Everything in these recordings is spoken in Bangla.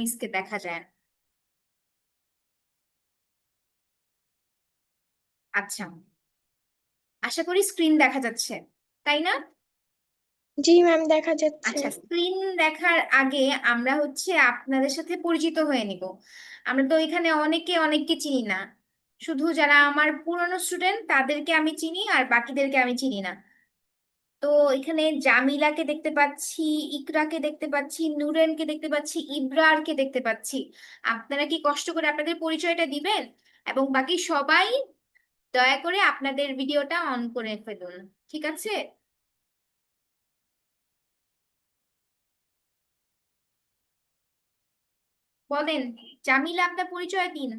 মিসকে দেখা যায় না। আচ্ছা, আশা করি স্ক্রিন দেখা যাচ্ছে, তাই না? জি ম্যাম, দেখা যাচ্ছে। আচ্ছা, স্ক্রিন দেখার আগে আমরা হচ্ছে আপনাদের সাথে পরিচিত হয়ে নিব। আমরা তো এখানে অনেকে অনেককে চিনি না। শুধু যারা আমার পুরনো স্টুডেন্ট তাদেরকে আমি চিনি, আর বাকিদেরকে আমি চিনি না। তো এখানে জামিলাকে দেখতে পাচ্ছি, ইকরাকে দেখতে পাচ্ছি, নুরেনকে দেখতে পাচ্ছি, ইব্রারকে দেখতে পাচ্ছি। আপনারা কি কষ্ট করে আপনাদের পরিচয়টা দিবেন? এবং বাকি সবাই দয়া করে আপনাদের ভিডিওটা অন করে ফেলুন, ঠিক আছে? বলেন, জামিলা আপনার পরিচয় দিন।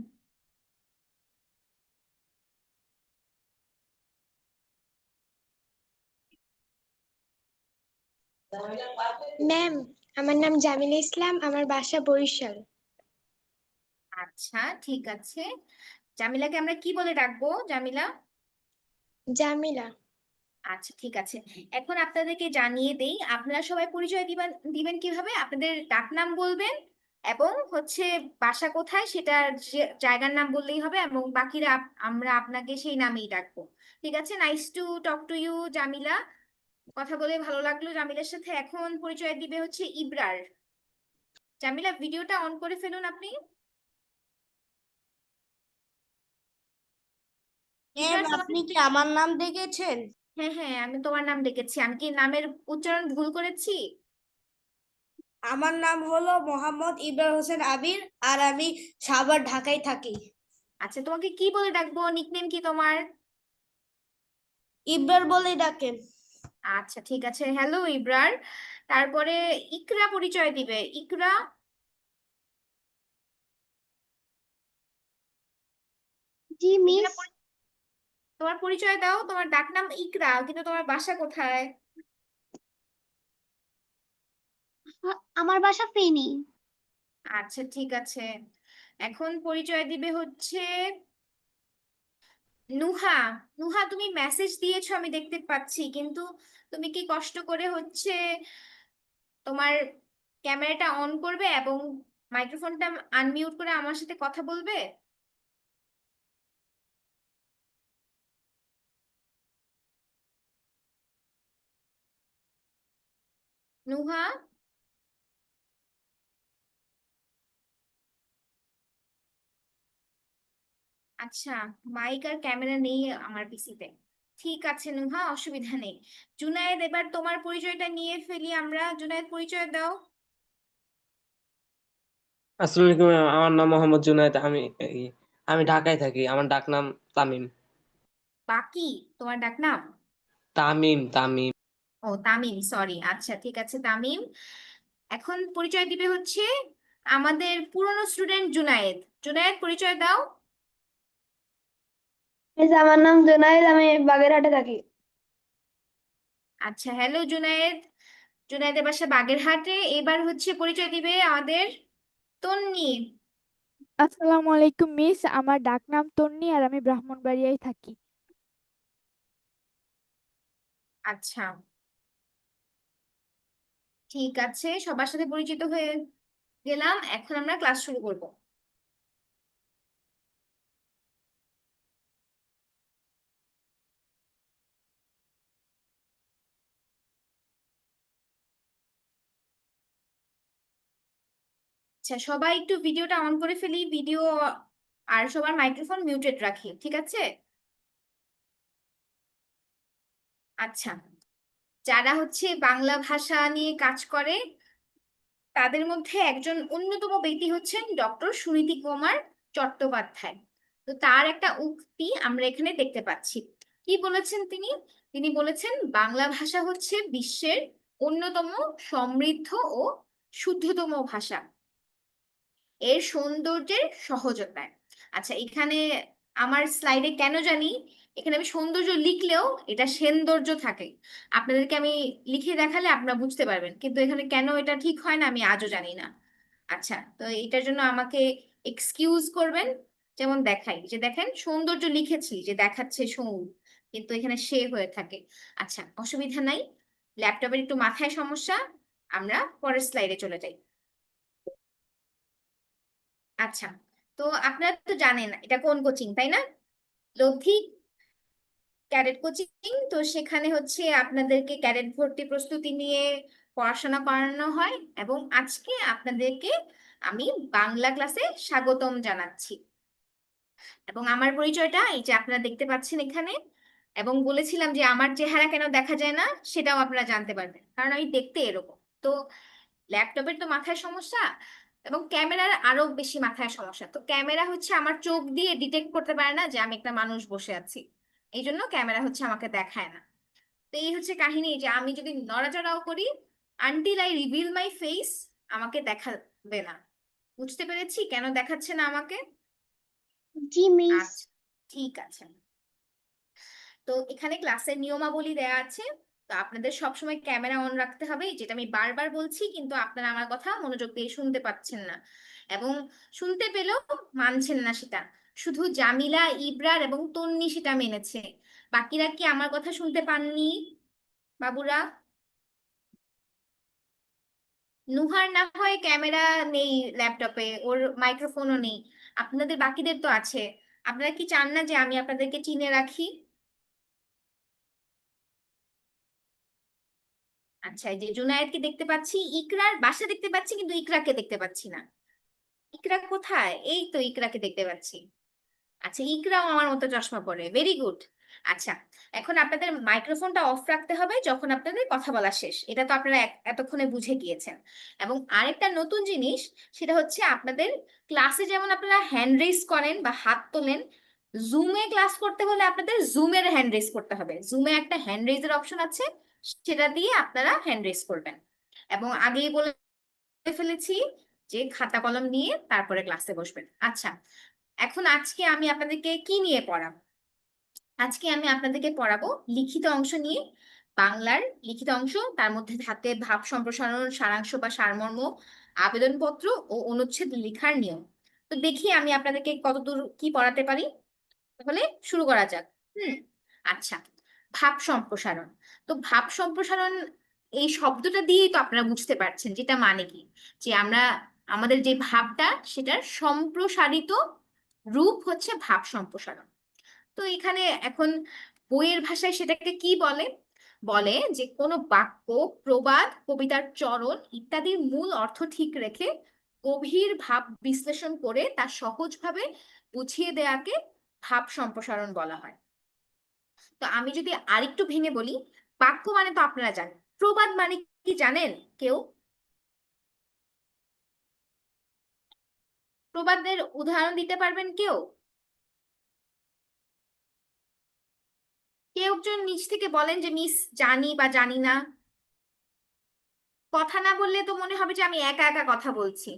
ম্যাম, আমার নাম জামিলা ইসলাম, আমার বাসা বরিশাল। আচ্ছা, ঠিক আছে। জামিলাকে আমরা কি বলে ডাকবো, জামিলা? জামিলা। আচ্ছা, ঠিক আছে। এখন আপনাদেরকে জানিয়ে দেই, আপনারা সবাই পরিচয় দিবেন। দিবেন কিভাবে? আপনাদের ডাকনাম বলবেন, এবং হচ্ছে বাসা কোথায় সেটা জায়গার নাম বললেই হবে, এবং বাকিরা আমরা আপনাকে সেই নামেই ডাকবো। ঠিক আছে? Nice to talk to you, Jamila. কথা বলে ভালো লাগলো জামিলার সাথে। এখন পরিচয় দিবে হচ্ছে ইবরার। জামিলা, ভিডিওটা অন করে ফেলুন আপনি। ম্যাম, ইবরার, তোমাকে। আপনি কি আমার নাম ডেকেছেন? হ্যাঁ হ্যাঁ, আমি তোমার নাম ডেকেছি। আমি কি নামের উচ্চারণ ভুল করেছি? আমার নাম হলো মোহাম্মদ ইব্রার হোসেন আবির, আর আমি সাভার, ঢাকায় থাকি। আচ্ছা, তোমাকে কি বলে ডাকবো? নিকনেম কি তোমার? ইব্রার বলেই ডাকেন। আচ্ছা, ঠিক আছে। হ্যালো ইবরার। তারপরে ইকরা পরিচয় দিবে। ইকরা, জি ইকরা মিস। তোমার পরিচয় দাও। তোমার ডাকনাম ইকরা, কিন্তু তোমার বাসা কোথায়? আমার বাসা ফেনী। আচ্ছা, ঠিক আছে। এখন পরিচয় দিবে হচ্ছে নুহা। নুহা, তুমি মেসেজ দিয়েছো আমি দেখতে পাচ্ছি, কিন্তু তুমি কি কষ্ট করে হচ্ছে তোমার ক্যামেরাটা অন করবে এবং মাইক্রোফোনটা আনমিউট করে আমার সাথে কথা বলবে? নুহা। আচ্ছা, মাইক আর ক্যামেরা নেই আমার পিসিতে। ঠিক আছে নুহা, অসুবিধা নেই। জুনায়েদ, এবার তোমার পরিচয়টা নিয়ে ফেলি আমরা। জুনায়েদ, পরিচয় দাও। আসসালামু আলাইকুম ম্যাম। আমার নাম মোহাম্মদ জুনায়েদ। আমি ঢাকায় থাকি। আমার ডাকনাম তামিম। বাকি তোমার ডাকনাম? তামিম তামিম। ও, তামিম, সরি। আচ্ছা, ঠিক আছে তামিম। এখন পরিচয় দিবে হচ্ছে আমাদের পুরনো স্টুডেন্ট জুনায়েদ। জুনায়েদ, পরিচয় দাও। মিস, আমার নাম জুনাইদ, আমি বাগেরহাটে থাকি। আচ্ছা, হ্যালো জুনায়েদ। জুনায়েদের বাসা বাগেরহাটে। এবার হচ্ছে পরিচয় দিবে আমাদের তন্নি। আসসালামু আলাইকুম মিস, আমার ডাকনাম তন্নি আর আমি ব্রাহ্মণবাড়িয়ায় থাকি। আচ্ছা, ঠিক আছে। সবার সাথে পরিচিত হয়ে গেলাম। এখন আমরা ক্লাস শুরু করব। আচ্ছা, সবাই একটু ভিডিওটা অন করে ফেলি। ভিডিও আর সবার মাইক্রোফোন মিউটেড রাখি, ঠিক আছে? আচ্ছা, যারা হচ্ছে বাংলা ভাষা নিয়ে কাজ করে তাদের মধ্যে একজন অন্যতম ব্যক্তি হচ্ছেন ডক্টর সুনীতি কুমার চট্টোপাধ্যায়। তো তার একটা উক্তি আমরা এখানে দেখতে পাচ্ছি। কি বলেছেন তিনি? তিনি বলেছেন, বাংলা ভাষা হচ্ছে বিশ্বের অন্যতম সমৃদ্ধ ও শুদ্ধতম ভাষা, এর সৌন্দর্যের সহজতায়। আচ্ছা, এখানে আমার স্লাইডে কেন জানি এখানে আমি সৌন্দর্য লিখলেও এটা সৌন্দর্য থাকে। আপনাদেরকে আমি লিখে দেখালে আপনারা বুঝতে পারবেন, কিন্তু এখানে কেন এটা ঠিক হয় না আমি আজও জানি না। আচ্ছা, তো এটার জন্য আমাকে এক্সকিউজ করবেন। যেমন দেখাই, যে দেখেন সৌন্দর্য লিখেছি, যে দেখাচ্ছে কিন্তু এখানে সে হয়ে থাকে। আচ্ছা, অসুবিধা নাই। ল্যাপটপের একটু মাথায় সমস্যা। আমরা পরের স্লাইডে চলে যাই। আচ্ছা, তো আপনারা তো জানেন এটা কোন কোচিং, তাই না? লব্ধি ক্যাডেট কোচিং। তো সেখানে হচ্ছে আপনাদেরকে ক্যাডেট ভর্তি প্রস্তুতি নিয়ে পড়াশোনা করানো হয়, এবং আজকে আপনাদেরকে আমি বাংলা ক্লাসে স্বাগতম জানাচ্ছি। এবং আমার পরিচয়টা এই যে আপনারা দেখতে পাচ্ছেন এখানে, এবং বলেছিলাম যে আমার চেহারা কেন দেখা যায় না সেটাও আপনারা জানতে পারবেন, কারণ আমি দেখতে এরকম। তো ল্যাপটপের তো মাথায় সমস্যা, এবং ক্যামেরার আরো বেশি মাথায় সমস্যা। তো ক্যামেরা হচ্ছে আমার চোখ দিয়ে ডিটেক্ট করতে পারে না যে আমি একটা মানুষ বসে আছি, এই জন্য ক্যামেরা হচ্ছে আমাকে দেখায় না। তো এই হচ্ছে কাহিনী, যে আমি যদি নড়াচড়াও করি, until I reveal my face, আমাকে দেখাবে না। বুঝতে পেরেছি কেন দেখাচ্ছে না আমাকে? জি মিস। আচ্ছা, ঠিক আছে। তো এখানে ক্লাসের নিয়মাবলী দেয়া আছে। তো আপনাদের সবসময় ক্যামেরা অন রাখতে হবে, যেটা আমি বারবার বলছি, কিন্তু আপনারা আমার কথা মনোযোগ দিয়ে শুনতে পাচ্ছেন না, এবং শুনতে পেলেও মানছেন না সেটা। শুধু জামিলা, ইবরার এবং তন্নি সেটা মেনেছে। বাকিরা কি আমার কথা শুনতে পাননি বাবুরা? নুহার না হয় ক্যামেরা নেই ল্যাপটপে, ওর মাইক্রোফোনও নেই। আপনাদের বাকিদের তো আছে। আপনারা কি চান না যে আমি আপনাদেরকে চিনে রাখি? আচ্ছা, এই যে জুনায়েদকে দেখতে পাচ্ছি, ইকরার বাসা দেখতে পাচ্ছি, কিন্তু ইকরাকে দেখতে পাচ্ছি না। ইকরা কোথায়? এই তো ইকরাকে দেখতে পাচ্ছি। আচ্ছা, ইকরাও আমার মতো চশমা পরে, ভেরি গুড। আচ্ছা, এখন আপনাদের মাইক্রোফোনটা অফ রাখতে হবে যখন আপনাদের কথা বলা শেষ, এটা তো আপনারা এতক্ষণে বুঝে গিয়েছেন। এবং আরেকটা নতুন জিনিস, সেটা হচ্ছে আপনাদের ক্লাসে যেমন আপনারা হ্যান্ড রেজ করেন বা হাত তোলেন, জুমে ক্লাস করতে হলে আপনাদের জুমের হ্যান্ড রেজ করতে হবে। জুমে একটা হ্যান্ড রেজের অপশন আছে, সেটা দিয়ে আপনারা হ্যান্ড রেজ করবেন। এবং আগেই বলে ফেলেছি যে খাতা কলম নিয়ে তারপরে ক্লাসে বসবেন। আচ্ছা, এখন আজকে আমি আপনাদেরকে কি নিয়ে পড়াবো? আজকে আমি আপনাদেরকে পড়াবো লিখিত অংশ নিয়ে। বাংলার লিখিত অংশ, তার মধ্যে থাকে ভাব সম্প্রসারণ, সারাংশ বা সারমর্ম, আবেদনপত্র ও অনুচ্ছেদ লেখার নিয়ম। তো দেখি আমি আপনাদেরকে কতদূর কি পড়াতে পারি। তাহলে শুরু করা যাক। হুম, আচ্ছা। ভাব সম্প্রসারণ। তো ভাব সম্প্রসারণ এই শব্দটা দিয়েই তো আপনারা বুঝতে পারছেন যেটা মানে কি, যে আমরা আমাদের যে ভাবটা সেটার সম্প্রসারিত রূপ হচ্ছে ভাব সম্প্রসারণ। তো এখানে এখন বইয়ের ভাষায় সেটাকে কি বলে? বলে যে কোনো বাক্য, প্রবাদ, কবিতার চরণ ইত্যাদির মূল অর্থ ঠিক রেখে গভীর ভাব বিশ্লেষণ করে তা সহজভাবে বুঝিয়ে দেওয়াকে ভাব সম্প্রসারণ বলা হয়। তো আমি যদি আরেকটু ভেঙে বলি, বাক্য মানে তো আপনারা জানেন, প্রবাদ মানে কি জানেন কেউ? প্রবাদের উদাহরণ দিতে পারবেন কেউ? কেউ একজন নিজ থেকে বলেন যে মিস জানি বা জানি না। কথা না বললে তো মনে হবে যে আমি একা একা কথা বলছি।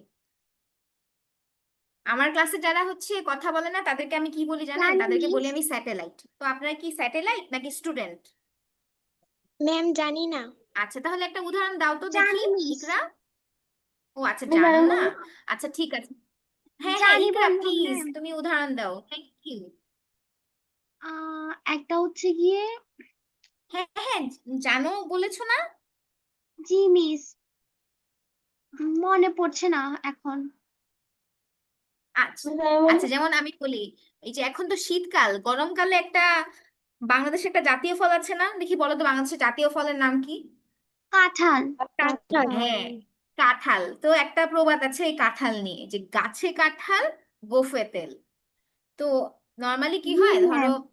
আমার ক্লাসে যারা হচ্ছে কথা বলে না তাদেরকে আমি কি বলি জানেন? জানি তাদেরকে বলি মিস। আমি স্যাটেলাইট। তো আপনারা কি স্যাটেলাইট নাকি স্টুডেন্ট? ম্যাম জানি না। আচ্ছা, তাহলে একটা উদাহরণ দাও তো দেখি। জানি মিস। ইকরা? ও আচ্ছা, জানো না। আচ্ছা, ঠিক আছে। হ্যাঁ হ্যাঁ, জানি ইকরা বললাম প্লিজ ম্যাম। তুমি উদাহরণ দাও, থ্যাংক ইউ। একটা হচ্ছে গিয়ে হ্যাঁ হ্যাঁ, জানো বলেছো না? জি মিস, মনে পড়ছে না এখন। আচ্ছা আচ্ছা, যেমন আমি বলি, এই যে এখন তো শীতকাল, গরমকালে একটা বাংলাদেশে একটা জাতীয় ফল আছে না, দেখি বলো তো বাংলাদেশের জাতীয় ফলের নাম কি? কাঁঠাল। কাঁঠাল, হ্যাঁ, কাঁঠাল। তো একটা প্রবাদ আছে এই কাঁঠাল নিয়ে, যে গাছে কাঁঠাল গোফে তেল। তো নর্মালি কি জি হয় ধরো, ম্যাম।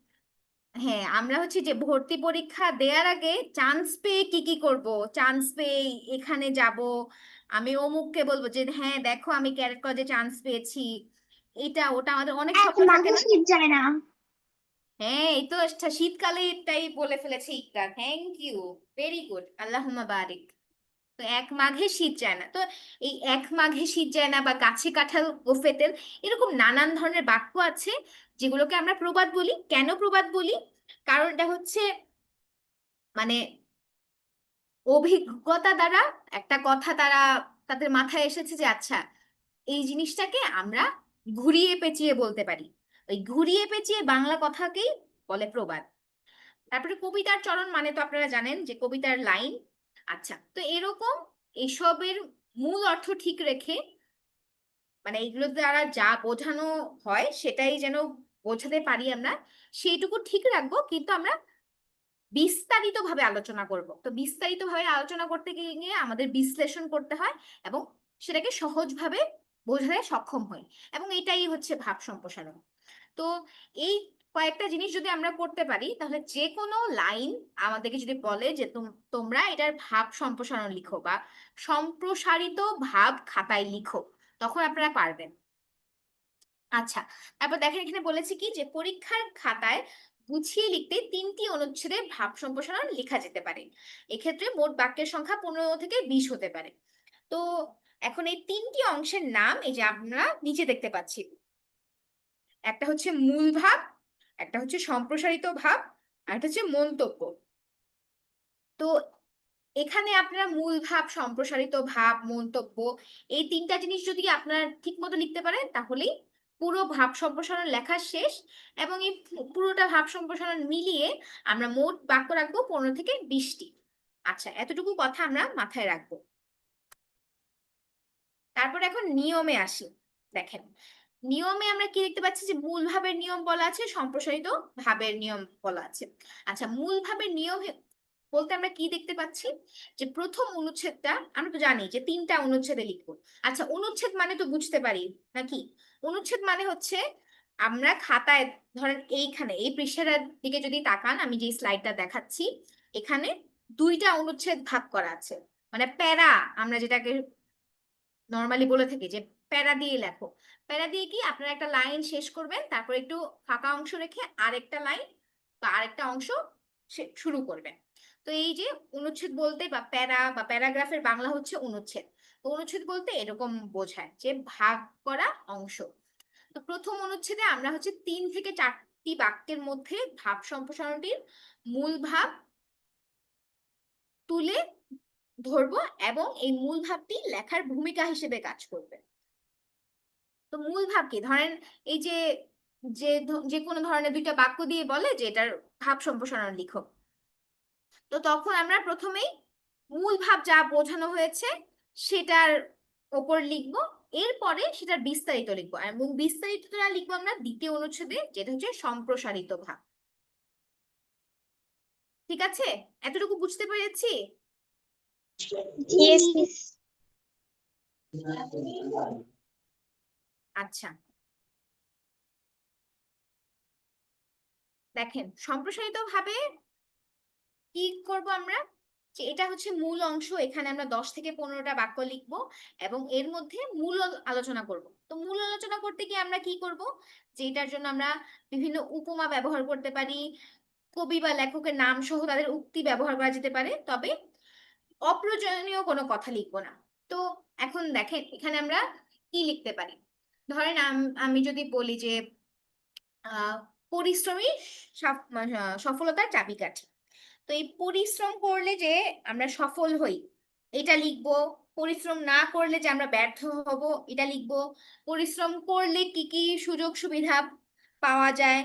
হ্যাঁ আমরা হচ্ছে যে ভর্তি পরীক্ষা দেওয়ার আগে চান্স পেয়ে কি কি করব, চান্স পেয়ে এখানে যাব, আমি অমুককে বলবো যে হ্যাঁ দেখো আমি ক্যারেট কলেজে চান্স পেয়েছি, এটা ওটা, আমাদের অনেক এক স্বপ্ন থাকে মাঘে না? শীত যায় না। হ্যাঁ, এই তো শীতকালে এটাই বলে ফেলেছে ইকরা, থ্যাংক ইউ, ভেরি গুড, আল্লাহুম্মা বারিক। তো এক মাঘে শীত যায় না, তো এই এক মাঘে শীত যায় না বা গাছে কাঁঠাল ও ফেতেল, এরকম নানান ধরনের বাক্য আছে যেগুলোকে আমরা প্রবাদ বলি। কেন প্রবাদ বলি? কারণ এটা হচ্ছে মানে অভিজ্ঞতা দ্বারা একটা কথা তারা তাদের মাথায় এসেছে যে আচ্ছা এই জিনিসটাকে আমরা ঘুরিয়ে পেঁচিয়ে বলতে পারি। ওই ঘুরিয়ে পেঁচিয়ে বাংলা কথাকেই বলে প্রবাদ। তারপরে কবিতার চরণ মানে তো আপনারা জানেন যে কবিতার লাইন। আচ্ছা, তো এরকম এসবের মূল অর্থ ঠিক রেখে মানে এইগুলো দ্বারা যা বোঝানো হয় সেটাই যেন বোঝাতে পারি আমরা, সেইটুকু ঠিক রাখবো, কিন্তু আমরা বিস্তারিত ভাবে আলোচনা করব। তো বিস্তারিত ভাবে আলোচনা করতে গিয়ে আমাদের বিশ্লেষণ করতে হয় এবং সেটাকে সহজভাবে বোঝাতে সক্ষম হই, এবং এটাই হচ্ছে ভাব সম্প্রসারণ। তো এই কয়েকটা জিনিস যদি আমরা করতে পারি, তাহলে যে কোনো লাইন আমাদেরকে যদি বলে যে তোমরা এটার ভাব সম্প্রসারণ লিখো বা সম্প্রসারিত ভাব খাতায় লিখো, তখন আপনারা পারবেন। আচ্ছা, তারপর দেখেন এখানে বলেছে কি যে পরীক্ষার খাতায় গুছিয়ে লিখতে 3টি অনুচ্ছেদে ভাব সম্প্রসারণ লেখা যেতে পারে। এক্ষেত্রে মোট বাক্যের সংখ্যা 15 থেকে 20 হতে পারে। তো এখন এই 3টি অংশের নাম এই যে আমরা নিচে দেখতে পাচ্ছি। একটা হচ্ছে মূল ভাব, একটা হচ্ছে সম্প্রসারিত ভাব, আর একটা হচ্ছে মন্তব্য। তো এখানে আপনারা মূল ভাব, সম্প্রসারিত ভাব, মন্তব্য, এই 3টা জিনিস যদি আপনারা ঠিক মতো লিখতে পারেন, তাহলেই পুরো ভাব সম্প্রসারণ লেখা শেষ। এবং এই পুরোটা ভাব সম্প্রসারণ মিলিয়ে আমরা মোট বাক্য রাখবো 15 থেকে 20টি। আচ্ছা, এতটুকু কথা আমরা মাথায় রাখবো। তারপর এখন নিয়মে আসি। দেখেন, নিয়মে আমরা কি দেখতে পাচ্ছি যে মূল ভাবের নিয়ম বলা আছে, সম্প্রসারিত ভাবের নিয়ম বলা আছে। আচ্ছা, মূল ভাবের নিয়ম বলতে আমরা কি দেখতে পাচ্ছি যে প্রথম অনুচ্ছেদটা আমরা তো জানি যে 3টা অনুচ্ছেদে লিখবো। আচ্ছা, অনুচ্ছেদ মানে তো বুঝতে পারি নাকি? অনুচ্ছেদ মানে হচ্ছে আমরা খাতায় ধরেন এইখানে এই পৃষ্ঠাটার দিকে যদি তাকান, আমি যে স্লাইডটা দেখাচ্ছি, এখানে 2টা অনুচ্ছেদ ভাগ করা আছে, মানে প্যারা আমরা যেটাকে নর্মালি বলে থাকি যে প্যারা দিয়ে লেখো। প্যারা দিয়ে কি আপনারা একটা লাইন শেষ করবেন, তারপর একটু ফাঁকা অংশ রেখে আরেকটা লাইন বা আরেকটা অংশ শুরু করবেন। তো এই যে অনুচ্ছেদ বলতে বা প্যারা বা প্যারাগ্রাফের বাংলা হচ্ছে অনুচ্ছেদ। তো অনুচ্ছেদ বলতে এরকম বোঝায় যে ভাগ করা অংশ। তো প্রথম অনুচ্ছেদে আমরা হচ্ছে 3 থেকে 4টি বাক্যের মধ্যে ভাব সম্প্রসারণটির মূল ভাব তুলে ধরবো এবং এই মূল ভাবটি লেখার ভূমিকা হিসেবে কাজ করবে। তো মূল ভাব কি, ধরেন এই যে যে যে কোনো ধরনের 2টা বাক্য দিয়ে বলে যে এটার ভাব সম্প্রসারণ লিখো, তো তখন আমরা প্রথমেই মূল ভাব যা বোঝানো হয়েছে সেটার ওপর লিখবো, এরপরে সেটার বিস্তারিত লিখবো, এবং বিস্তারিতটা লিখবো আমরা 2য় অনুচ্ছেদে, যেটা হচ্ছে সম্প্রসারিত ভাব। ঠিক আছে, এতটুকু বুঝতে পেরেছি? Yes miss. আচ্ছা, দেখেন সম্প্রসারিত ভাবে কি করব আমরা, যে এটা হচ্ছে মূল অংশ, এখানে আমরা 10 থেকে 15টা বাক্য লিখব এবং এর মধ্যে মূল আলোচনা করব। তো মূল আলোচনা করতে গিয়ে আমরা কি করব, যে এটার জন্য আমরা বিভিন্ন উপমা ব্যবহার করতে পারি, কবি বা লেখকের নাম সহ তাদের উক্তি ব্যবহার করা যেতে পারে, তবে অপ্রয়োজনীয় কোনো কথা লিখবো না। তো এখন দেখেন এখানে আমরা কি লিখতে পারি। ধরেন আমি যদি বলি যে পরিশ্রমী সফলতার চাবিকাঠি। তো এই পরিশ্রম করলে যে আমরা সফল হই এটা লিখবো, পরিশ্রম না করলে যে আমরা ব্যর্থ হব এটা লিখবো, পরিশ্রম করলে কি কি সুযোগ সুবিধা পাওয়া যায়,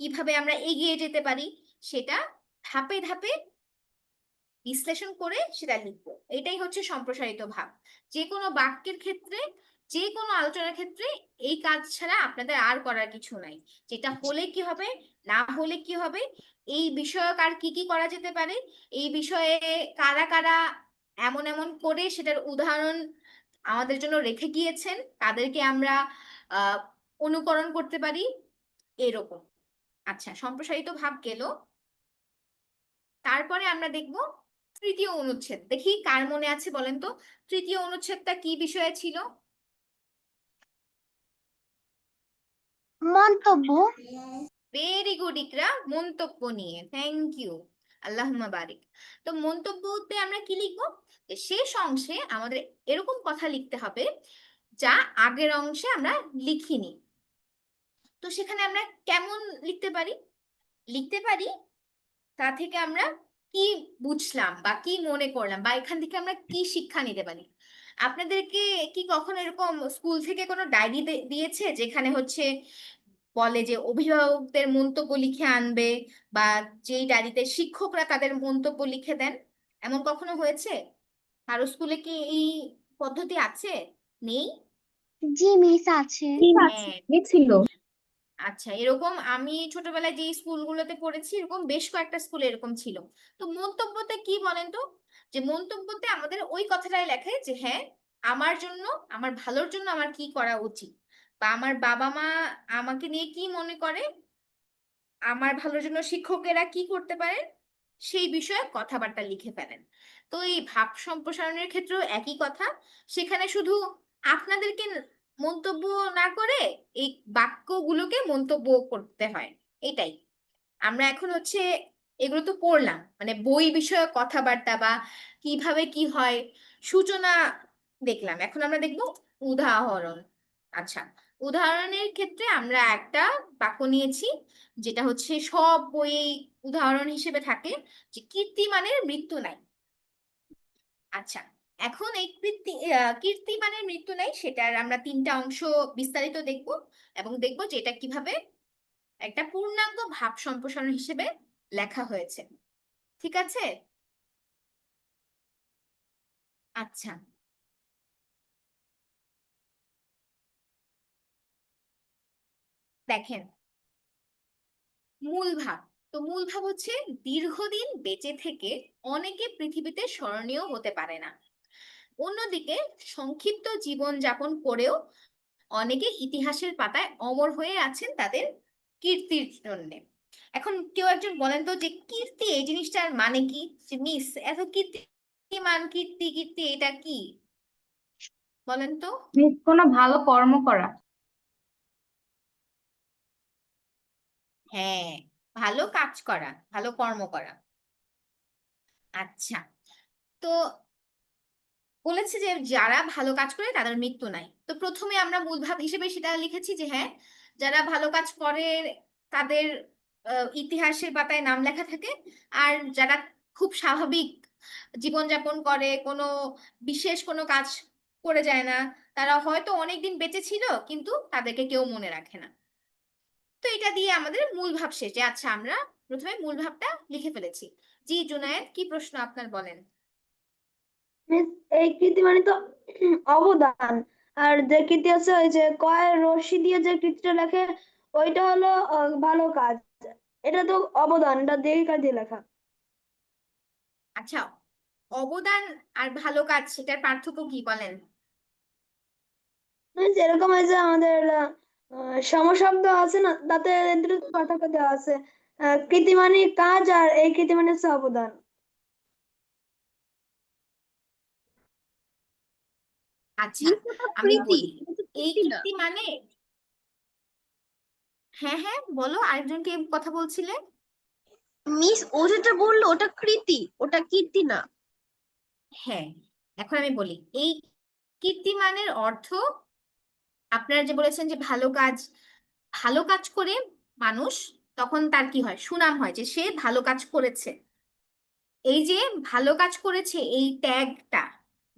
কিভাবে আমরা এগিয়ে যেতে পারি, সেটা ধাপে ধাপে বিশ্লেষণ করে সেটা লিখবো। এটাই হচ্ছে সম্প্রসারিত ভাব। যে কোনো বাক্যের ক্ষেত্রে, যে কোনো আলোচনার ক্ষেত্রে এই কাজ ছাড়া আপনাদের আর করার কিছু নাই। যেটা হলে কি হবে, না হলে কি হবে, এই বিষয়ক আর কি কি করা যেতে পারে, এই বিষয়ে কারা কারা এমন এমন করে সেটার উদাহরণ আমাদের জন্য রেখে গিয়েছেন, তাদেরকে আমরা আহ অনুকরণ করতে পারি, এরকম। আচ্ছা, সম্প্রসারিত ভাব গেল। তারপরে আমরা দেখব 3য় অনুচ্ছেদ। দেখি কার মনে আছে বলেন তো, 3য় অনুচ্ছেদটা কি বিষয়ে ছিল? মন্তব্য। ভেরি গুড ইকরা, মন্তব্য নিয়ে, থ্যাংক ইউ, আল্লাহুম্মা বারিক। তো মন্তব্যতে আমরা কি লিখবো, যে শেষ অংশে আমাদের এরকম কথা লিখতে হবে যা আগের অংশে আমরা লিখিনি। তো সেখানে আমরা কেমন লিখতে পারি, লিখতে পারি তা থেকে আমরা কি বুঝলাম বা কি মনে করলাম বা এখান থেকে আমরা কি শিক্ষা নিতে পারি। আপনাদেরকে কি কখনো এরকম স্কুল থেকে কোনো ডায়েরি দিয়েছে যেখানে হচ্ছে বলে যে অভিভাবকদের মন্তব্য লিখে আনবে, বা যেই ডায়েরিতে শিক্ষকরা তাদের মন্তব্য লিখে দেন, এমন কখনো হয়েছে? কারো স্কুলে কি এই পদ্ধতি আছে? নেই? জি মিস আছে। হ্যাঁ ছিল। আচ্ছা, এরকম আমি ছোটবেলায় যে স্কুলগুলোতে পড়েছি এরকম বেশ কয়েকটা স্কুলে এরকম ছিল। তো মন্তব্যতে কি বলেন তো, যে মন্তব্যতে আমাদের ওই কথাটাই লেখে যে হ্যাঁ, আমার জন্য, আমার ভালোর জন্য আমার কি করা উচিত, বা আমার বাবা মা আমাকে নিয়ে কি মনে করে, আমার ভালোর জন্য শিক্ষকেরা কি করতে পারেন, সেই বিষয়ে কথাবার্তা লিখে ফেলেন। তো এই ভাব সম্প্রসারণের ক্ষেত্রেও একই কথা। সেখানে শুধু আপনাদেরকে মন্তব্য না করে এই বাক্যগুলোকে মন্তব্য করতে হয়, এটাই। আমরা এখন হচ্ছে এগুলো তো পড়লাম, মানে বই বিষয়ক কথাবার্তা বা কিভাবে কি হয়, সূচনা দেখলাম। এখন আমরা দেখব উদাহরণ। আচ্ছা, উদাহরণের ক্ষেত্রে আমরা একটা বাক্য নিয়েছি, যেটা হচ্ছে সব বইয়ে উদাহরণ হিসেবে থাকে, যে কীর্তিমানের মৃত্যু নাই। আচ্ছা, এখন এই কীর্তিমানের মৃত্যু নাই সেটার আমরা তিনটা অংশ বিস্তারিত দেখব, এবং দেখব যে এটা কিভাবে একটা পূর্ণাঙ্গ ভাব সম্প্রসারণ হিসেবে লেখা হয়েছে। ঠিক আছে? আচ্ছা, দেখেন মূল ভাব। তো মূল ভাব হচ্ছে দীর্ঘদিন বেঁচে থেকে অনেকে পৃথিবীতে স্মরণীয় হতে পারে না, অন্যদিকে সংক্ষিপ্ত জীবন যাপন করেও অনেকে ইতিহাসের পাতায় অমর হয়ে আছেন তাদের কীর্তির জন্য। এখন কেউ একজন বলেন তো যে কীর্তি এই জিনিসটার মানে কি, যে মিস এত কীর্তিমান, কীর্তি কীর্তি এটা কি, বলেন তো। মিস কোনো ভালো কর্ম করা। হ্যাঁ, ভালো কাজ করা, ভালো কর্ম করা। আচ্ছা, তো বলেছে যে যারা ভালো কাজ করে তাদের মৃত্যু নাই। তো প্রথমে আমরা মূল ভাব হিসেবে সেটা লিখেছি যে হ্যাঁ, যারা ভালো কাজ করে তাদের ইতিহাসের পাতায় নাম লেখা থাকে। আর যারা খুব স্বাভাবিক জীবনযাপন করে, কোনো বিশেষ কোনো কাজ করে যায় না, তারা হয়তো অনেকদিন বেঁচে ছিল কিন্তু তাদেরকে কেউ মনে রাখে না। তো এটা দিয়ে আমাদের মূল ভাব শেষে। আচ্ছা, আমরা প্রথমে মূল ভাবটা লিখে ফেলেছি। জি জুনায়েদ, কি প্রশ্ন আপনার, বলেন। মিস, এই কৃতি মানে তো অবদান। আর যে কৃতি আছে ওই যে কয়ের রশি দিয়ে যে কৃতিটা লেখে, ওইটা হলো ভালো কাজ। এটা তো অবদান, এটা দিয়ে কাজ দিয়ে লেখা। আচ্ছা, অবদান আর ভালো কাজ সেটার পার্থক্য কি, বলেন। মিস, এরকম হয় যে আমাদের সমশব্দ আছে না, তাতে এদের পার্থক্য দেওয়া আছে। কৃতি মানে কাজ, আর এই কৃতি মানে হচ্ছে অবদান। আচ্ছা, মিস ওটা আমি প্রীতি, বলি এটা তো এই কীর্তি না। কীর্তি মানে, হ্যাঁ হ্যাঁ বলো, আরেকজনকে কথা বলছিলে। মিস ও যেটা বললো ওটা কৃতি, ওটা কীর্তি না। হ্যাঁ, এখন আমি বলি এই কীর্তিমানের অর্থ, আপনারা যে বলেছেন যে ভালো কাজ, ভালো কাজ করে মানুষ, তখন তার কি হয়, সুনাম হয় যে সে ভালো কাজ করেছে। এই যে ভালো কাজ করেছে এই ট্যাগটা,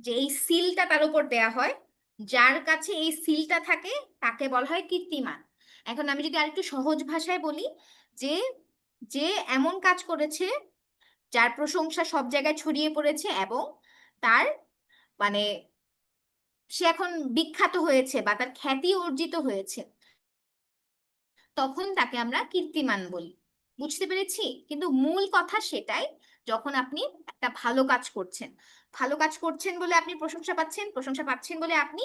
যে এই সিলটা তার উপর দেয়া হয়, যার কাছে এই সিলটা থাকে তাকে বলা হয় কীর্তিমান। এখন আমি যদি আরেকটু সহজ ভাষায় বলি, যে যে এমন কাজ করেছে যার প্রশংসা সব জায়গায় ছড়িয়ে পড়েছে, এবং তার মানে সে এখন বিখ্যাত হয়েছে বা তার খ্যাতি অর্জিত হয়েছে, তখন তাকে আমরা কীর্তিমান বলি। বুঝতে পেরেছি? কিন্তু মূল কথা সেটাই, যখন আপনি একটা ভালো কাজ করছেন, ভালো কাজ করছেন বলে আপনি প্রশংসা পাচ্ছেন, প্রশংসা পাচ্ছেন বলে আপনি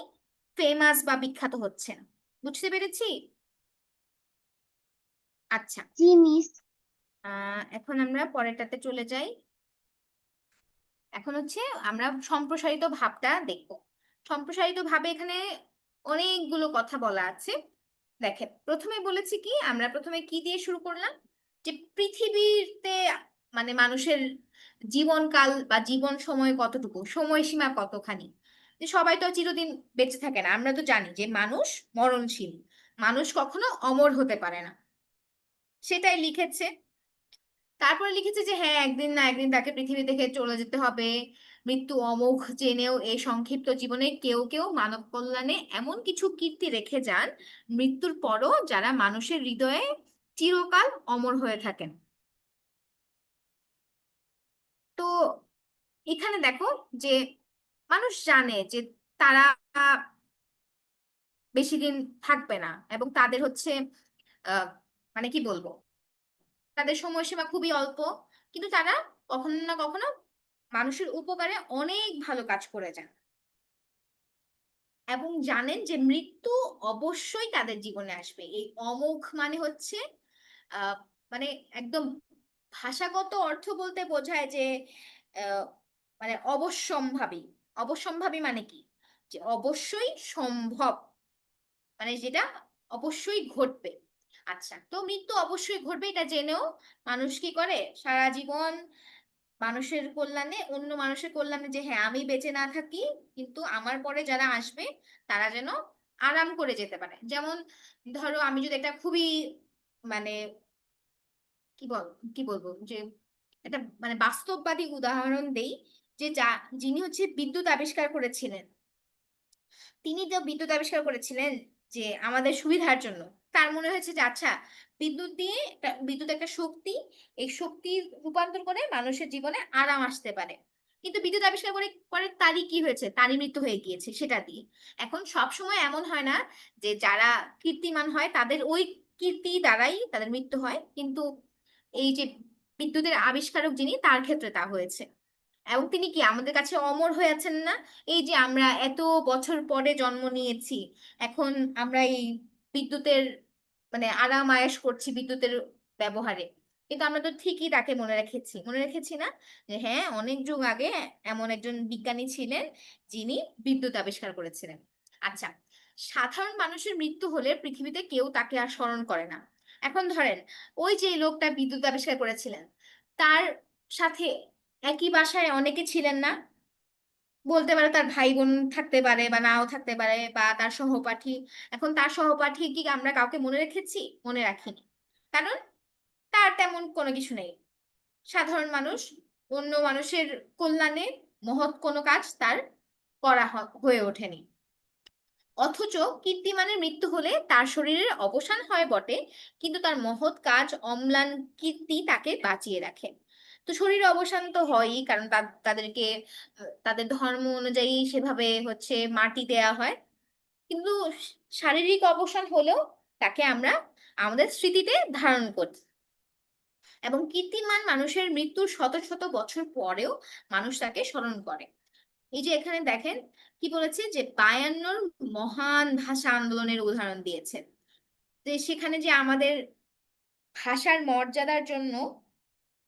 ফেমাস বা বিখ্যাত হচ্ছেন। বুঝতে পেরেছি? আচ্ছা, জি মিস। এখন আমরা পরেরটাতে চলে যাই। এখন হচ্ছে আমরা সম্প্রসারিত ভাবটা দেখব। সম্প্রসারিত ভাবে এখানে অনেকগুলো কথা বলা আছে। দেখেন, প্রথমে বলেছি কি, আমরা প্রথমে কি দিয়ে শুরু করলাম, যে পৃথিবীতে মানে মানুষের জীবনকাল বা জীবন সময় কতটুকু, সময়সীমা কতখানি, যে সবাই তো চিরদিন বেঁচে থাকে না, আমরা তো জানি যে মানুষ মরণশীল, মানুষ কখনো অমর হতে পারে না, সেটাই লিখেছে। তারপরে লিখেছে যে হ্যাঁ, একদিন না একদিন তাকে পৃথিবী থেকে চলে যেতে হবে, মৃত্যু অমোঘ জেনেও এই সংক্ষিপ্ত জীবনে কেউ কেউ মানব কল্যাণে এমন কিছু কীর্তি রেখে যান, মৃত্যুর পরও যারা মানুষের হৃদয়ে চিরকাল অমর হয়ে থাকেন। তো এখানে দেখো যে মানুষ জানে যে তারা বেশি দিন থাকবে না, এবং তাদের হচ্ছে মানে কি বলবো, তাদের সময়সীমা খুবই অল্প, কিন্তু তারা কখনো না কখনো মানুষের উপকারে অনেক ভালো কাজ করে যান, এবং জানেন যে মৃত্যু অবশ্যই তাদের জীবনে আসবে। এই অমোঘ মানে হচ্ছে আহ মানে একদম ভাষাগত অর্থ বলতে বোঝায় যে আহ, মানে অবশ্যম্ভাবী। অবশ্যম্ভাবী মানে কি, যে অবশ্যই সম্ভব, মানে যেটা অবশ্যই ঘটবে। আচ্ছা, তো মৃত্যু অবশ্যই ঘটবে এটা জেনেও মানুষ কি করে সারা জীবন মানুষের কল্যাণে, অন্য মানুষের কল্যাণে, যে হ্যাঁ আমি বেঁচে না থাকি কিন্তু আমার পরে যারা আসবে তারা যেন আরাম করে যেতে পারে। যেমন ধরো আমি যদি একটা খুবই মানে কি বল কি বলবো যে একটা মানে বাস্তববাদী উদাহরণ দেই, যে যিনি হচ্ছে বিদ্যুৎ আবিষ্কার করেছিলেন, তিনি তো বিদ্যুৎ আবিষ্কার করেছিলেন যে আমাদের সুবিধার জন্য। তার মনে হয়েছে যে আচ্ছা, বিদ্যুৎ একটা শক্তি, এই শক্তি রূপান্তর করে মানুষের জীবনে আরাম আসতে পারে। কিন্তু বিদ্যুৎ আবিষ্কার করে পরে তারই কি হয়েছে, তারই মৃত্যু হয়ে গিয়েছে সেটা দিয়ে। এখন সব সময় এমন হয় না যে যারা কীর্তিমান হয় তাদের ওই কীর্তি দ্বারাই তাদের মৃত্যু হয়, কিন্তু এই যে বিদ্যুতের আবিষ্কারক যিনি, তার ক্ষেত্রে তা হয়েছে, এবং তিনি কি আমাদের কাছে অমর হয়ে আছেন না। এই যে আমরা এত বছর পরে জন্ম নিয়েছি, এখন আমরা এই বিদ্যুতের মানে আরাম আয়েশ করছি বিদ্যুতের ব্যবহারে, কিন্তু আমরা তো ঠিকই তাকে মনে রেখেছি না, যে হ্যাঁ অনেক যুগ আগে এমন একজন বিজ্ঞানী ছিলেন যিনি বিদ্যুৎ আবিষ্কার করেছিলেন। আচ্ছা, সাধারণ মানুষের মৃত্যু হলে পৃথিবীতে কেউ তাকে আর স্মরণ করে না। এখন ধরেন ওই যে লোকটা বিদ্যুৎ আবিষ্কার করেছিলেন, তার সাথে একই বাসায় অনেকে ছিলেন না, বলতে পারে তার ভাই বোন থাকতে পারে বা নাও থাকতে পারে, বা তার সহপাঠী। এখন তার সহপাঠী কি আমরা কাউকে মনে রেখেছি? মনে রাখিনি, কারণ তার তেমন কোনো কিছু নেই। সাধারণ মানুষ, অন্য মানুষের কল্যাণে মহৎ কোনো কাজ তার করা হয়ে ওঠেনি। অথচ কীর্তিমানের মৃত্যু হলে তার শরীরের অবসান হয় বটে, কিন্তু তার মহৎ কাজ অম্লান কীর্তি তাকে বাঁচিয়ে রাখে। তো শরীরের অবসান তো হয়ই, কারণ তাদেরকে তাদের ধর্ম অনুযায়ী সেভাবে হচ্ছে মাটি দেয়া হয়, কিন্তু শারীরিক অবসান হলেও তাকে আমরা আমাদের স্মৃতিতে ধারণ করি। এবং কীর্তিমান মানুষের মৃত্যুর শত শত বছর পরেও মানুষ তাকে স্মরণ করে। এই যে এখানে দেখেন কি বলেছে, যে 52 মহান ভাষা আন্দোলনের উদাহরণ দিয়েছে, যে সেখানে যে আমাদের ভাষার মর্যাদার জন্য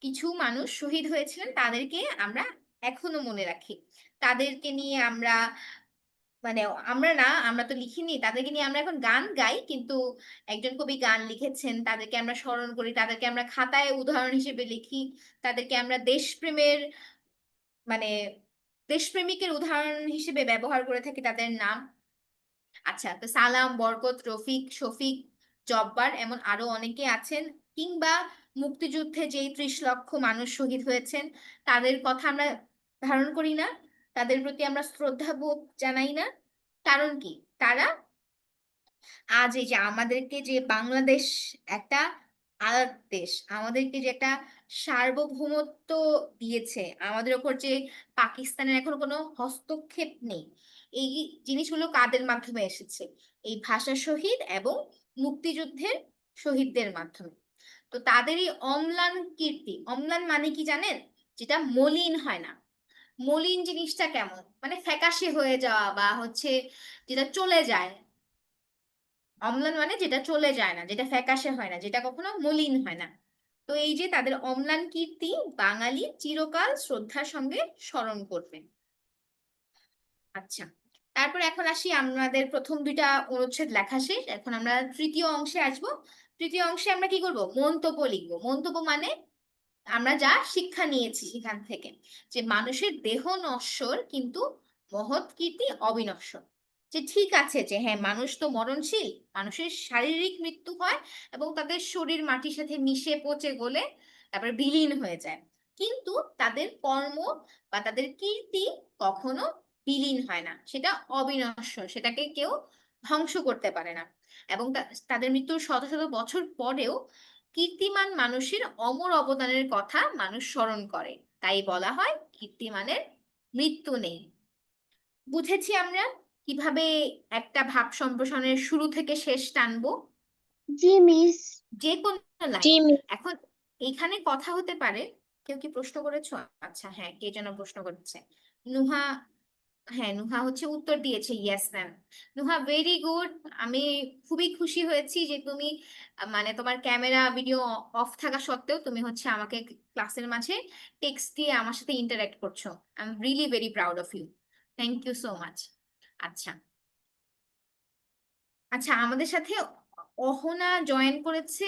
কিছু মানুষ শহীদ হয়েছিলেন, তাদেরকে আমরা এখনো মনে রাখি। তাদেরকে নিয়ে আমরা মানে আমরা না, আমরা তো লিখিনি, তাদেরকে নিয়ে আমরা এখন গান গাই, কিন্তু একজন কবি গান লিখেছেন, তাদেরকে আমরা স্মরণ করি, তাদেরকে আমরা খাতায় উদাহরণ হিসেবে লিখি, তাদেরকে আমরা দেশপ্রেমের মানে দেশপ্রেমিকের উদাহরণ হিসেবে ব্যবহার করে থাকি তাদের নাম। আচ্ছা, তো সালাম, বরকত, রফিক, শফিক, জব্বার, এমন আরো অনেকে আছেন। কিংবা মুক্তিযুদ্ধে যেই 30 লক্ষ মানুষ শহীদ হয়েছেন, তাদের কথা আমরা ধারণ করি না, তাদের প্রতি আমরা শ্রদ্ধা বোধ জানাই না। কারণ কি, তারা আজ এই যে আমাদেরকে যে বাংলাদেশ একটা আলাদা দেশ, আমাদেরকে যে একটা সার্বভৌমত্ব দিয়েছে, আমাদের ওপর যে পাকিস্তানের এখন কোনো হস্তক্ষেপ নেই, এই জিনিসগুলো কাদের মাধ্যমে এসেছে? এই ভাষা শহীদ এবং মুক্তিযুদ্ধের শহীদদের মাধ্যমে। তো তাদের এই অম্লান কীর্তি, অম্লান মানে কি জানেন? যেটা মলিন হয় না। মলিন জিনিসটা কেমন, মানে ফ্যাকাশে হয়ে যাওয়া বা হচ্ছে যেটা চলে যায়। অম্লান মানে যেটা চলে যায় না, যেটা ফ্যাকাশে হয় না, যেটা কখনো মলিন হয় না। তো এই যে তাদের অম্লান কীর্তি বাঙালি চিরকাল শ্রদ্ধার সঙ্গে স্মরণ করবেন। আচ্ছা, তারপর এখন আসি, আমাদের প্রথম দুইটা অনুচ্ছেদ লেখা শেষ, এখন আমরা তৃতীয় অংশে আসবো। তৃতীয় অংশে আমরা কি করব? মন্তব্য লিখবো। মন্তব্য মানে আমরা যা শিক্ষা নিয়েছি সেখান থেকে, যে মানুষের দেহ নশ্বর কিন্তু মহৎ কীর্তি অবিনশ্বর। যে ঠিক আছে যে হ্যাঁ মানুষ তো মরণশীল, মানুষের শারীরিক মৃত্যু হয় এবং তাদের শরীর মাটির সাথে মিশে পচে গলে তারপরে বিলীন হয়ে যায়, কিন্তু তাদের কর্ম বা তাদের কীর্তি কখনো বিলীন হয় না, সেটা অবিনশ্বর, সেটাকে কেউ ধ্বংস করতে পারে না। এবং তাদের মৃত্যুর শত শত বছর পরেও কীর্তিমান মানুষের অমর অবদানের কথা মানুষ স্মরণ করে, তাই বলা হয় কীর্তিমানের মৃত্যু নেই। বুঝেছি আমরা কিভাবে একটা ভাব সম্প্রসারণের শুরু থেকে শেষ টানবো, জি মিস। যে কোনো জি লাইন। মিস। এখন এইখানে কথা হতে পারে, কেউ কি প্রশ্ন করেছো? আচ্ছা, হ্যাঁ, কে যেন প্রশ্ন করেছে, নুহা। হ্যাঁ, নুহা হচ্ছে উত্তর দিয়েছে, yes ma'am. Nuha, very good. আমি খুবই খুশি হয়েছি যে তুমি মানে তোমার ক্যামেরা ভিডিও অফ থাকা সত্ত্বেও তুমি হচ্ছে আমাকে ক্লাসের মাঝে টেক্সট দিয়ে আমার সাথে ইন্টারঅ্যাক্ট করছো। I am really very proud of you. Thank you so much. আচ্ছা আচ্ছা, আমাদের সাথে অহনা জয়েন করেছে,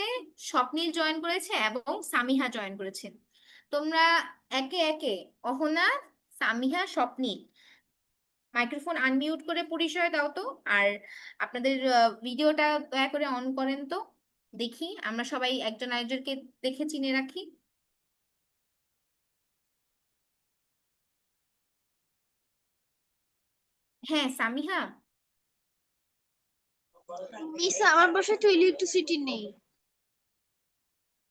স্বপ্নিল জয়েন করেছে এবং সামিহা জয়েন করেছে। তোমরা একে একে, অহনা, সামিহা, স্বপ্নিল, মাইক্রোফোন আনমিউট করে পরিচয় দাও তো। আর আপনাদের ভিডিওটা দয়া করে অন করেন তো, দেখি আমরা সবাই একজন আরেকজনকে দেখে চিনে রাখি। হ্যাঁ, সামিহা। মিস আমার বাসায় তো ইলেকট্রিসিটি নেই।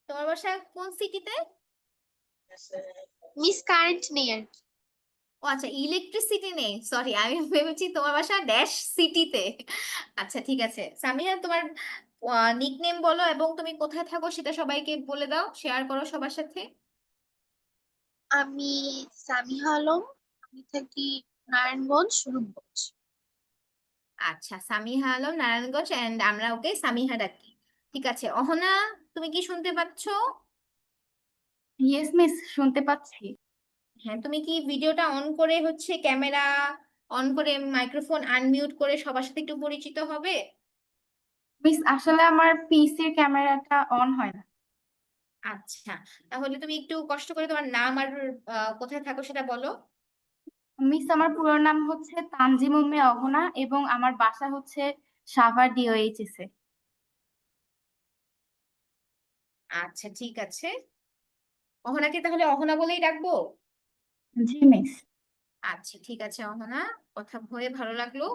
তোমার বাসা কোন সিটিতে? মিস কারেন্ট নেই আর কি। ও আচ্ছা, ইলেকট্রিসিটি নেই, সরি, আমি ভেবেছি তোমার বাসা ড্যাশ সিটিতে। আচ্ছা ঠিক আছে, সামিয়া, তোমার নিকনেম বলো এবং তুমি কোথায় থাকো সেটা সবাইকে বলে দাও, শেয়ার করো সবার সাথে। আমি সামিহা আলম, আমি থাকি নারায়ণগঞ্জ, রূপগঞ্জ। আচ্ছা, সামিহা আলম, নারায়ণগঞ্জ, এন্ড আমরা ওকে সামিহা ডাকি। ঠিক আছে, অহনা, তুমি কি শুনতে পাচ্ছো? ইয়েস মিস, শুনতে পাচ্ছি। হ্যাঁ, তুমি কি ভিডিওটা অন করে হচ্ছে ক্যামেরা অন করে মাইক্রোফোন আনমিউট করে সবার সাথে একটু পরিচিত হবে? মিস আসলে আমার পিসির ক্যামেরাটা অন হয় না। আচ্ছা, তাহলে তুমি একটু কষ্ট করে তোমার নাম আর কোথায় থাকো সেটা বলো। মিস আমার পুরো নাম হচ্ছে তানজিম উম্মে অহনা এবং আমার বাসা হচ্ছে সাভার ডিওএইচএস এ। আচ্ছা ঠিক আছে, অহনাকে তাহলে অহনা বলেই ডাকবো। জি মিস। আচ্ছা ঠিক আছে অহনা, কথা হয়ে ভালো লাগলো।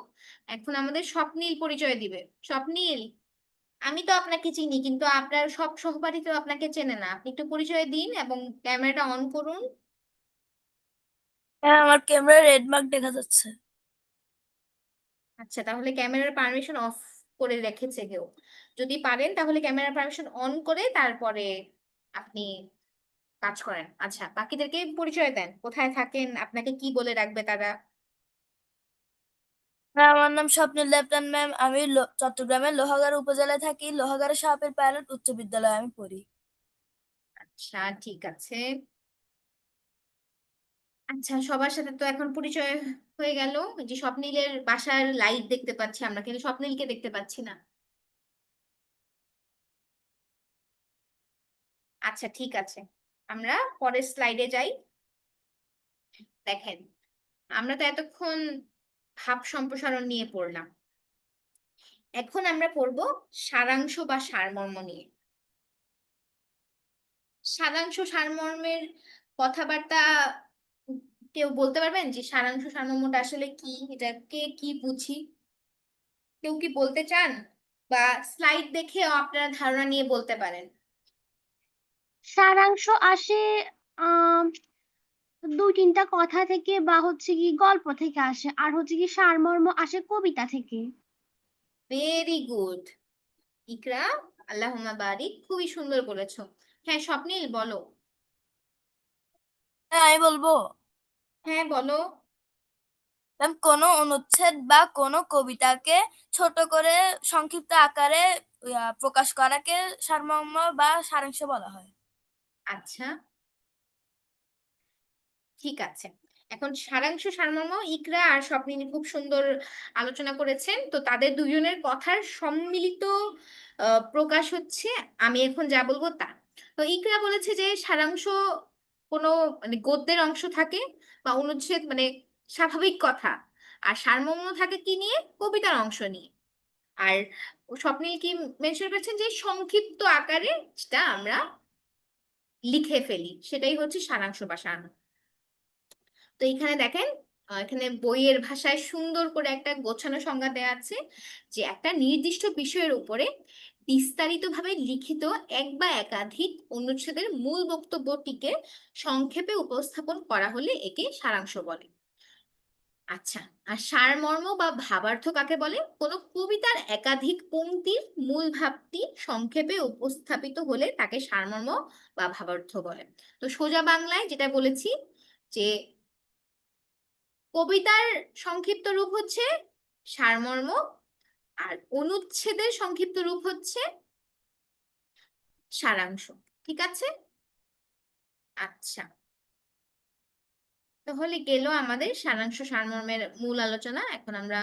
এখন আমাদের স্বপ্নীল পরিচয় দিবে। স্বপ্নীল, আমি তো আপনাকে চিনি কিন্তু আপনার সব সহপাঠী তো আপনাকে চেনে না, আপনি একটু পরিচয় দিন এবং ক্যামেরাটা অন করুন। হ্যাঁ, আমার ক্যামেরায় রেড মার্ক দেখা যাচ্ছে। আচ্ছা, তাহলে ক্যামেরার পারমিশন অফ করে রেখেছে কেউ। যদি পারেন তাহলে ক্যামেরার পারমিশন অন করে তারপরে আপনি কাজ করেন। আচ্ছা, বাকিদেরকে পরিচয় দেন, কোথায় থাকেন, আপনাকে কি বলে রাখবে তারা। হ্যাঁ, আমার নাম স্বপ্নিল দেবনাথ ম্যাম, আমি চট্টগ্রামের লোহাগাড়া উপজেলায় থাকি, লোহাগাড়া সাহাপের পাইলট উচ্চ বিদ্যালয়ে আমি পড়ি। আচ্ছা ঠিক আছে। আচ্ছা, সবার সাথে তো এখন পরিচয় হয়ে গেল। এই যে স্বপ্নিলের বাসার লাইট দেখতে পাচ্ছি আমরা, কিন্তু স্বপ্নিলকে দেখতে পাচ্ছি না। আচ্ছা ঠিক আছে, আমরা পরের স্লাইডে যাই। দেখেন, আমরা তো এতক্ষণ ভাব সম্প্রসারণ নিয়ে পড়লাম, এখন আমরা পড়ব সারাংশ বা সারমর্ম নিয়ে। সারাংশ সারমর্মের কথাবার্তা কেউ বলতে পারবেন যে সারাংশ সারমর্মটা আসলে কি, এটাকে কি বুঝি? কেউ কি বলতে চান? বা স্লাইড দেখেও আপনারা ধারণা নিয়ে বলতে পারেন। সারাংশ আসে আহ দুই তিনটা কথা থেকে বা হচ্ছে কি গল্প থেকে আসে, আর হচ্ছে কি সারমর্ম আসে কবিতা থেকে। ভেরি গুড ইকরা, আল্লাহুম্মা বারিক, খুবই সুন্দর বলেছো। হ্যাঁ স্বপ্নিল, বলো। হ্যাঁ, আমি বলবো। হ্যাঁ বলো। ম্যাম, কোনো অনুচ্ছেদ বা কোনো কবিতাকে ছোট করে সংক্ষিপ্ত আকারে প্রকাশ করাকে সারমর্ম বা সারাংশ বলা হয়। আচ্ছা ঠিক আছে, এখন সারাংশ সারমর্ম ইকরা আর স্বপ্নিল খুব সুন্দর আলোচনা করেছেন, তো তাদের দুজনের কথার সম্মিলিত প্রকাশ হচ্ছে আমি এখন যা বলবো তা। তো ইকরা বলেছে যে সারাংশ কোনো মানে গদ্যের অংশ থাকে বা অনুচ্ছেদ মানে স্বাভাবিক কথা, আর সারমর্ম থাকে কি নিয়ে, কবিতার অংশ নিয়ে। আর স্বপ্নিল কি মেনশন করেছেন যে সংক্ষিপ্ত আকারে যেটা আমরা লিখে ফেলি সেটাই হচ্ছে সারাংশ বা সারমর্ম। তো এখানে দেখেন, এখানে বইয়ের ভাষায় সুন্দর করে একটা গোছানো সংজ্ঞা দেওয়া আছে যে একটা নির্দিষ্ট বিষয়ের উপরে বিস্তারিতভাবে লিখিত এক বা একাধিক অনুচ্ছেদের মূল বক্তব্যটিকে সংক্ষেপে উপস্থাপন করা হলে একে সারাংশ বলে। আচ্ছা, আর সারমর্ম বা ভাবার্থ কাকে বলে? কোনো কবিতার একাধিক পংক্তির মূল ভাবটি সংক্ষেপে উপস্থাপিত হলে তাকে সারমর্ম বা ভাবার্থ বলে। তো সোজা বাংলায় যেটা বলেছি যে কবিতার সংক্ষিপ্ত রূপ হচ্ছে সারমর্ম, আর অনুচ্ছেদের সংক্ষিপ্ত রূপ হচ্ছে সারাংশ। ঠিক আছে? আচ্ছা, তাহলে গেল আমাদের সারাংশ সারমর্মের মূল আলোচনা। এখন আমরা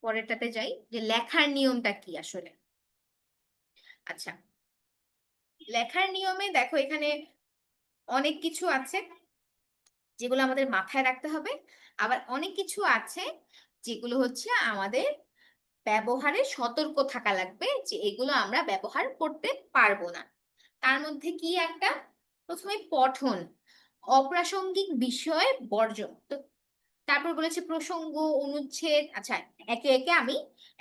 পরেরটাতে যাই, যে লেখার নিয়মটা কি আসলে। আচ্ছা, লেখার নিয়মে দেখো এখানে অনেক কিছু আছে যেগুলো আমাদের মাথায় রাখতে হবে, আবার অনেক কিছু আছে যেগুলো হচ্ছে আমাদের ব্যবহারে সতর্ক থাকা লাগবে, যে এগুলো আমরা ব্যবহার করতে পারবো না। তার মধ্যে কি একটা, প্রথমে পঠন, অপ্রাসঙ্গিক বিষয় বর্জন। তো তারপর বলেছে প্রসঙ্গ, অনুচ্ছেদ। আচ্ছা, একে একে আমি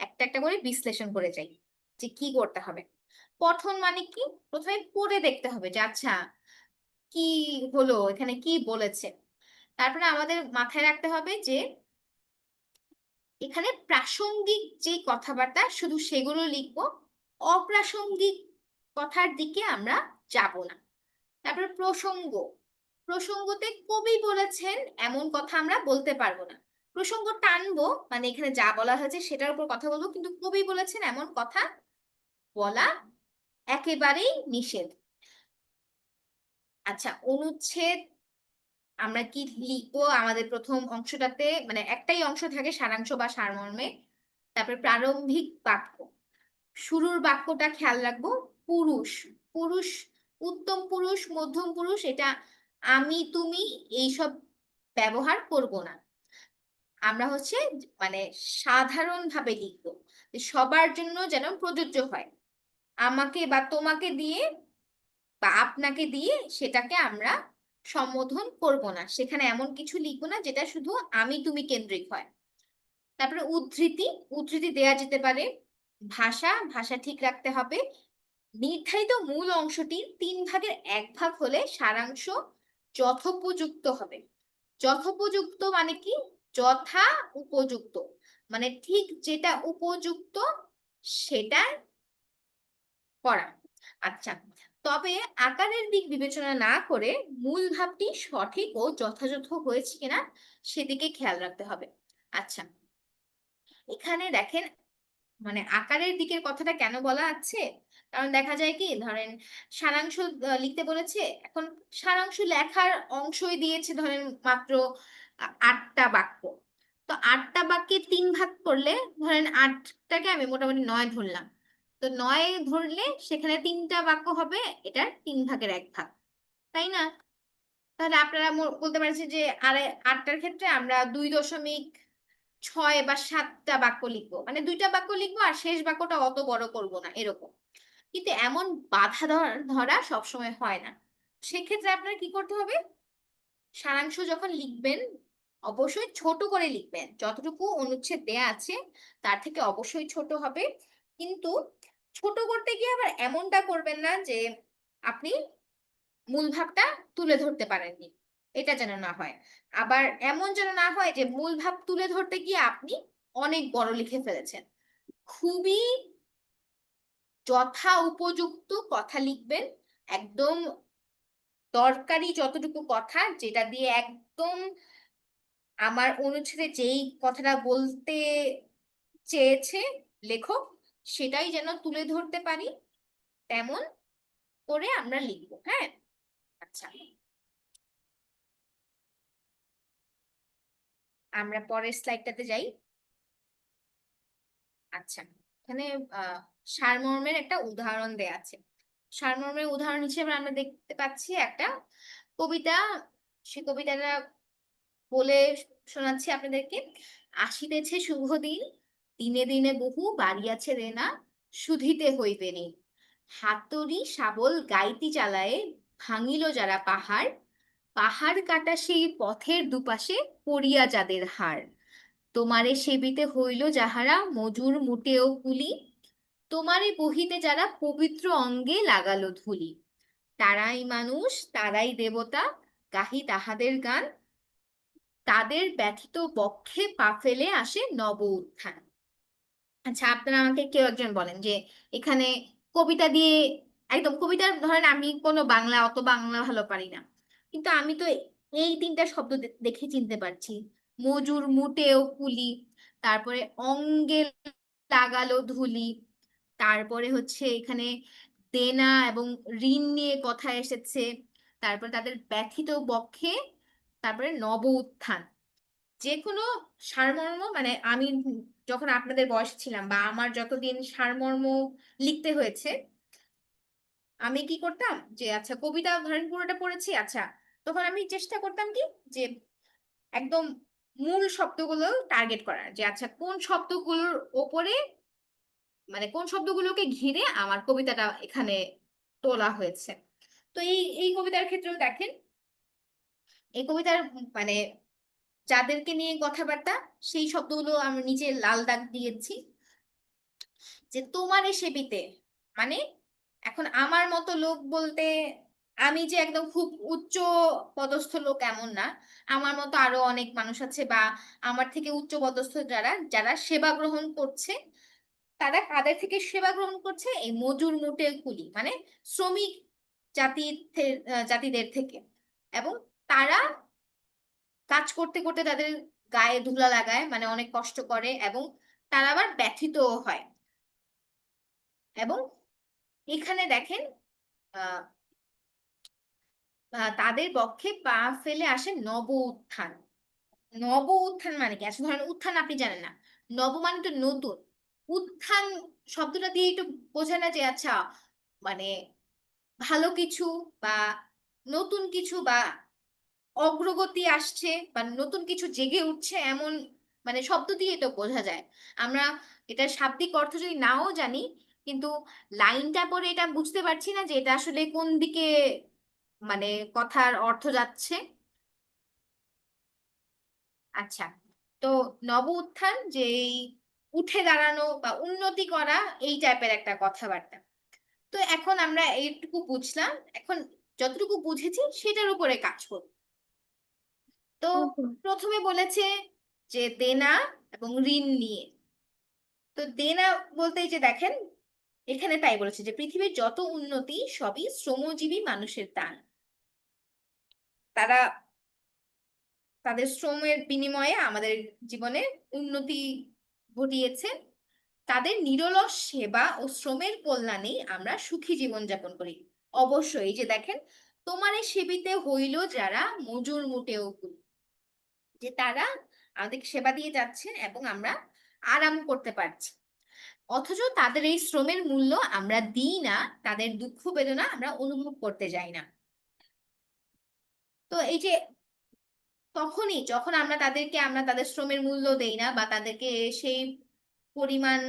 একটা একটা করে বিশ্লেষণ করে যাই যে কি করতে হবে। পঠন মানে কি? প্রথমে পড়ে দেখতে হবে যে আচ্ছা কি হলো, এখানে কি বলেছে। তারপরে আমাদের মাথায় রাখতে হবে যে এখানে প্রাসঙ্গিক যে কথাবার্তা শুধু সেগুলো লিখবো, অপ্রাসঙ্গিক কথার দিকে আমরা যাব না। তারপরে প্রসঙ্গ, প্রসঙ্গতে কবি বলেছেন এমন কথা আমরা বলতে পারবো না। প্রসঙ্গ টানবো, মানে এখানে যা বলা হয়েছে সেটার উপর কথা বলবো, কিন্তু কবি বলেছেন এমন কথা বলা একেবারেই নিষেধ। আচ্ছা, অনুচ্ছেদ আমরা কি লিখবো? আমাদের প্রথম অংশটাতে মানে একটাই অংশ থাকে সারাংশ বা সারমর্মে। তারপরে প্রারম্ভিক বাক্য, শুরুর বাক্যটা খেয়াল রাখবো। পুরুষ, পুরুষ, উত্তম পুরুষ, মধ্যম পুরুষ, এটা আমি তুমি এইসব ব্যবহার করব না। আমরা হচ্ছে মানে সাধারণভাবে লিখবো, যে সবার জন্য যেন প্রযোজ্য হয়। আমাকে বা তোমাকে দিয়ে বা আপনাকে দিয়ে সেটাকে আমরা সম্বোধন করব না, সেখানে এমন কিছু লিখবো না যেটা শুধু আমি তুমি কেন্দ্রিক হয়। তারপরে উদ্ধৃতি, উদ্ধৃতি দেয়া যেতে পারে। ভাষা, ভাষা ঠিক রাখতে হবে। নির্ধারিত মূল অংশটি 3 ভাগের 1 ভাগ হলে সারাংশ যথোপযুক্ত হবে। যথোপযুক্ত মানে কি? যথা উপযুক্ত, মানে ঠিক যেটা উপযুক্ত সেটা করা। আচ্ছা, তবে আকারের দিক বিবেচনা না করে মূল ভাবটি সঠিক ও যথাযথ হয়েছে কিনা সেদিকে খেয়াল রাখতে হবে। আচ্ছা, এখানে দেখেন মানে আকারের দিকের কথাটা কেন বলা আছে, কারণ দেখা যায় কি ধরেন সারাংশ লিখতে বলেছে, এখন সারাংশ লেখার অংশই দিয়েছে ধরেন মাত্র 8টা বাক্য। তো 8টা বাক্যে 3 ভাগ করলে ধরেন 8টাকে আমি মোটামুটি 9 ধরলাম। তো 9 ধরলে সেখানে 3টা বাক্য হবে, এটার 3 ভাগের 1 ভাগ, তাই না? তাহলে আপনারা বলতে পারছেন যে আরে 8টার ক্ষেত্রে আমরা 2.6 বা 7টা বাক্য লিখবো, মানে 2টা বাক্য লিখবো আর শেষ বাক্যটা অত বড় করব না, এরকম। কিন্তু এমন বাধা ধরা সবসময় হয় না। সেক্ষেত্রে আপনার কি করতে হবে, সারাংশ যখন লিখবেন অবশ্যই ছোট করে লিখবেন, যতটুকু অনুচ্ছেদ দেয়া আছে তার থেকে অবশ্যই ছোট হবে। কিন্তু ছোট করতে গিয়ে আবার এমনটা করবেন না যে আপনি মূল ভাবটা তুলে ধরতে পারেননি, এটা যেন না হয়। আবার এমন যেন না হয় যে মূল ভাব তুলে ধরতে গিয়ে আপনি অনেক বড় লিখে ফেলেছেন। খুবই যথা উপযুক্ত কথা লিখবেন, একদম দরকারি যতটুকু কথা যেটা দিয়ে একদম আমার অনুচ্ছেদে যেই কথাটা বলতে চেয়েছে লেখক সেটাই যেন তুলে ধরতে পারি, তেমন করে আমরা লিখবো। হ্যাঁ, আচ্ছা, আমরা পরের স্লাইডটাতে যাই। আচ্ছা, এখানে সারমর্মের একটা উদাহরণ দেয়া আছে। সারমর্মের উদাহরণ হিসেবে আমরা দেখতে পাচ্ছি একটা কবিতা। সে কবিতাটা বলে শোনাচ্ছি আপনাদেরকে। আসিতেছে শুভ দিন, দিনে দিনে বহু বাড়িয়াছে দেনা, শুধিতে হইবে ঋণ। হাতুড়ি শাবল গাইতি চালায়ে, ভাঙিল যারা পাহাড়, পাহাড় কাটা সেই পথের দুপাশে পড়িয়া যাদের হাড়। তোমারে সেবিতে হইল যাহারা মজুর মুটেও কুলি, তোমারে বহিতে যারা পবিত্র অঙ্গে লাগালো ধুলি। তারাই মানুষ তারাই দেবতা, গাহি তাহাদের গান, তাদের ব্যথিত বক্ষে পা ফেলে আসে নব উত্থান। আচ্ছা, আপনারা আমাকে কেউ একজন বলেন যে এখানে কবিতা দিয়ে, একদম কবিতার ধরেন, আমি কোনো বাংলা অত বাংলা ভালো পারি না, কিন্তু আমি তো এই তিনটা শব্দ দেখে চিনতে পারছি। মজুর মুটেও কুলি, তারপরে অঙ্গে লাগালো ধুলি, তারপরে হচ্ছে এখানে দেনা এবং ঋণ নিয়ে কথা এসেছে, তারপরে তাদের ব্যথিত বক্ষে, তারপরে নব উত্থান। যে কোনো সারমর্ম, মানে আমি যখন আপনাদের বয়সে ছিলাম বা আমার যতদিন সারমর্ম লিখতে হয়েছে, আমি কি করতাম যে আচ্ছা কবিতা ধরেন পুরোটা পড়েছি, আচ্ছা তখন আমি চেষ্টা করতাম কি যে একদম মূল শব্দগুলো টার্গেট করার, যে আচ্ছা কোন শব্দগুলোর ওপরে, মানে কোন শব্দগুলোকে ঘিরে আমার কবিতাটা এখানে তোলা হয়েছে। তো এই কবিতার ক্ষেত্রেও দেখেন, এই কবিতার মানে যাদেরকে নিয়ে কথাবার্তা, সেই শব্দগুলো আমি নিচে লাল দাগ দিয়েছি। যে তোমারে সেবিতে, মানে এখন আমার মতো লোক বলতে আমি যে একদম খুব উচ্চ পদস্থ লোক এমন না, আমার মতো আরো অনেক মানুষ আছে, বা আমার থেকে উচ্চ পদস্থ যারা যারা সেবা গ্রহণ করছে, তারা কাদের থেকে সেবা গ্রহণ করছে? এই মজুর মুটে কুলি, মানে শ্রমিক জাতিদের থেকে। এবং তারা কাজ করতে করতে তাদের গায়ে ধুলা লাগায়, মানে অনেক কষ্ট করে, এবং তারা আবার ব্যথিতও হয়। এবং এখানে দেখেন আহ তাদের পক্ষে পা ফেলে আসে নব উত্থান। নব উত্থান মানে কি? আসলে ধরেন উত্থান আপনি জানেন না, নব মানে তো নতুন। উত্থান শব্দটা দিয়ে একটু বোঝায় না যে আচ্ছা মানে ভালো কিছু বা নতুন কিছু বা অগ্রগতি আসছে বা নতুন কিছু জেগে উঠছে, এমন মানে শব্দ দিয়ে তো বোঝা যায়। আমরা এটার শাব্দিক অর্থ যদি নাও জানি, কিন্তু লাইনটা পরে এটা বুঝতে পারছি না যে এটা আসলে কোন দিকে মানে কথার অর্থ যাচ্ছে। আচ্ছা, তো নব উত্থান যে এই উঠে দাঁড়ানো বা উন্নতি করা, এই টাইপের একটা কথাবার্তা। তো এখন আমরা এইটুকু বুঝলাম, এখন যতটুকু বুঝেছি সেটার উপরে কাজ করব। তো ওকে। প্রথমে বলেছে যে দেনা এবং ঋণ নিয়ে। তো দেনা বলতে এই যে দেখেন, এখানে তাই বলেছে যে পৃথিবীর যত উন্নতি সবই শ্রমজীবী মানুষের দান। তারা তাদের শ্রমের বিনিময়ে আমাদের জীবনে উন্নতি ঘটিয়েছে। তাদের নিরলস সেবা ও শ্রমের কল্যাণে আমরা সুখী জীবন যাপন করি। অবশ্যই এই যে দেখেন, তোমারে সেবিতে হইল যারা মজুর মুটেও কুলি, যে তারা আমাদের সেবা দিয়ে যাচ্ছেন এবং আমরা আরাম করতে পারছি। অথচ তাদের এই শ্রমের মূল্য আমরা দিই না, তাদের দুঃখ বেদনা আমরা অনুভব করতে যাই না। তো এই যে তখনই যখন আমরা তাদের শ্রমের মূল্য দেই না বা তাদেরকে সেই পরিমাণ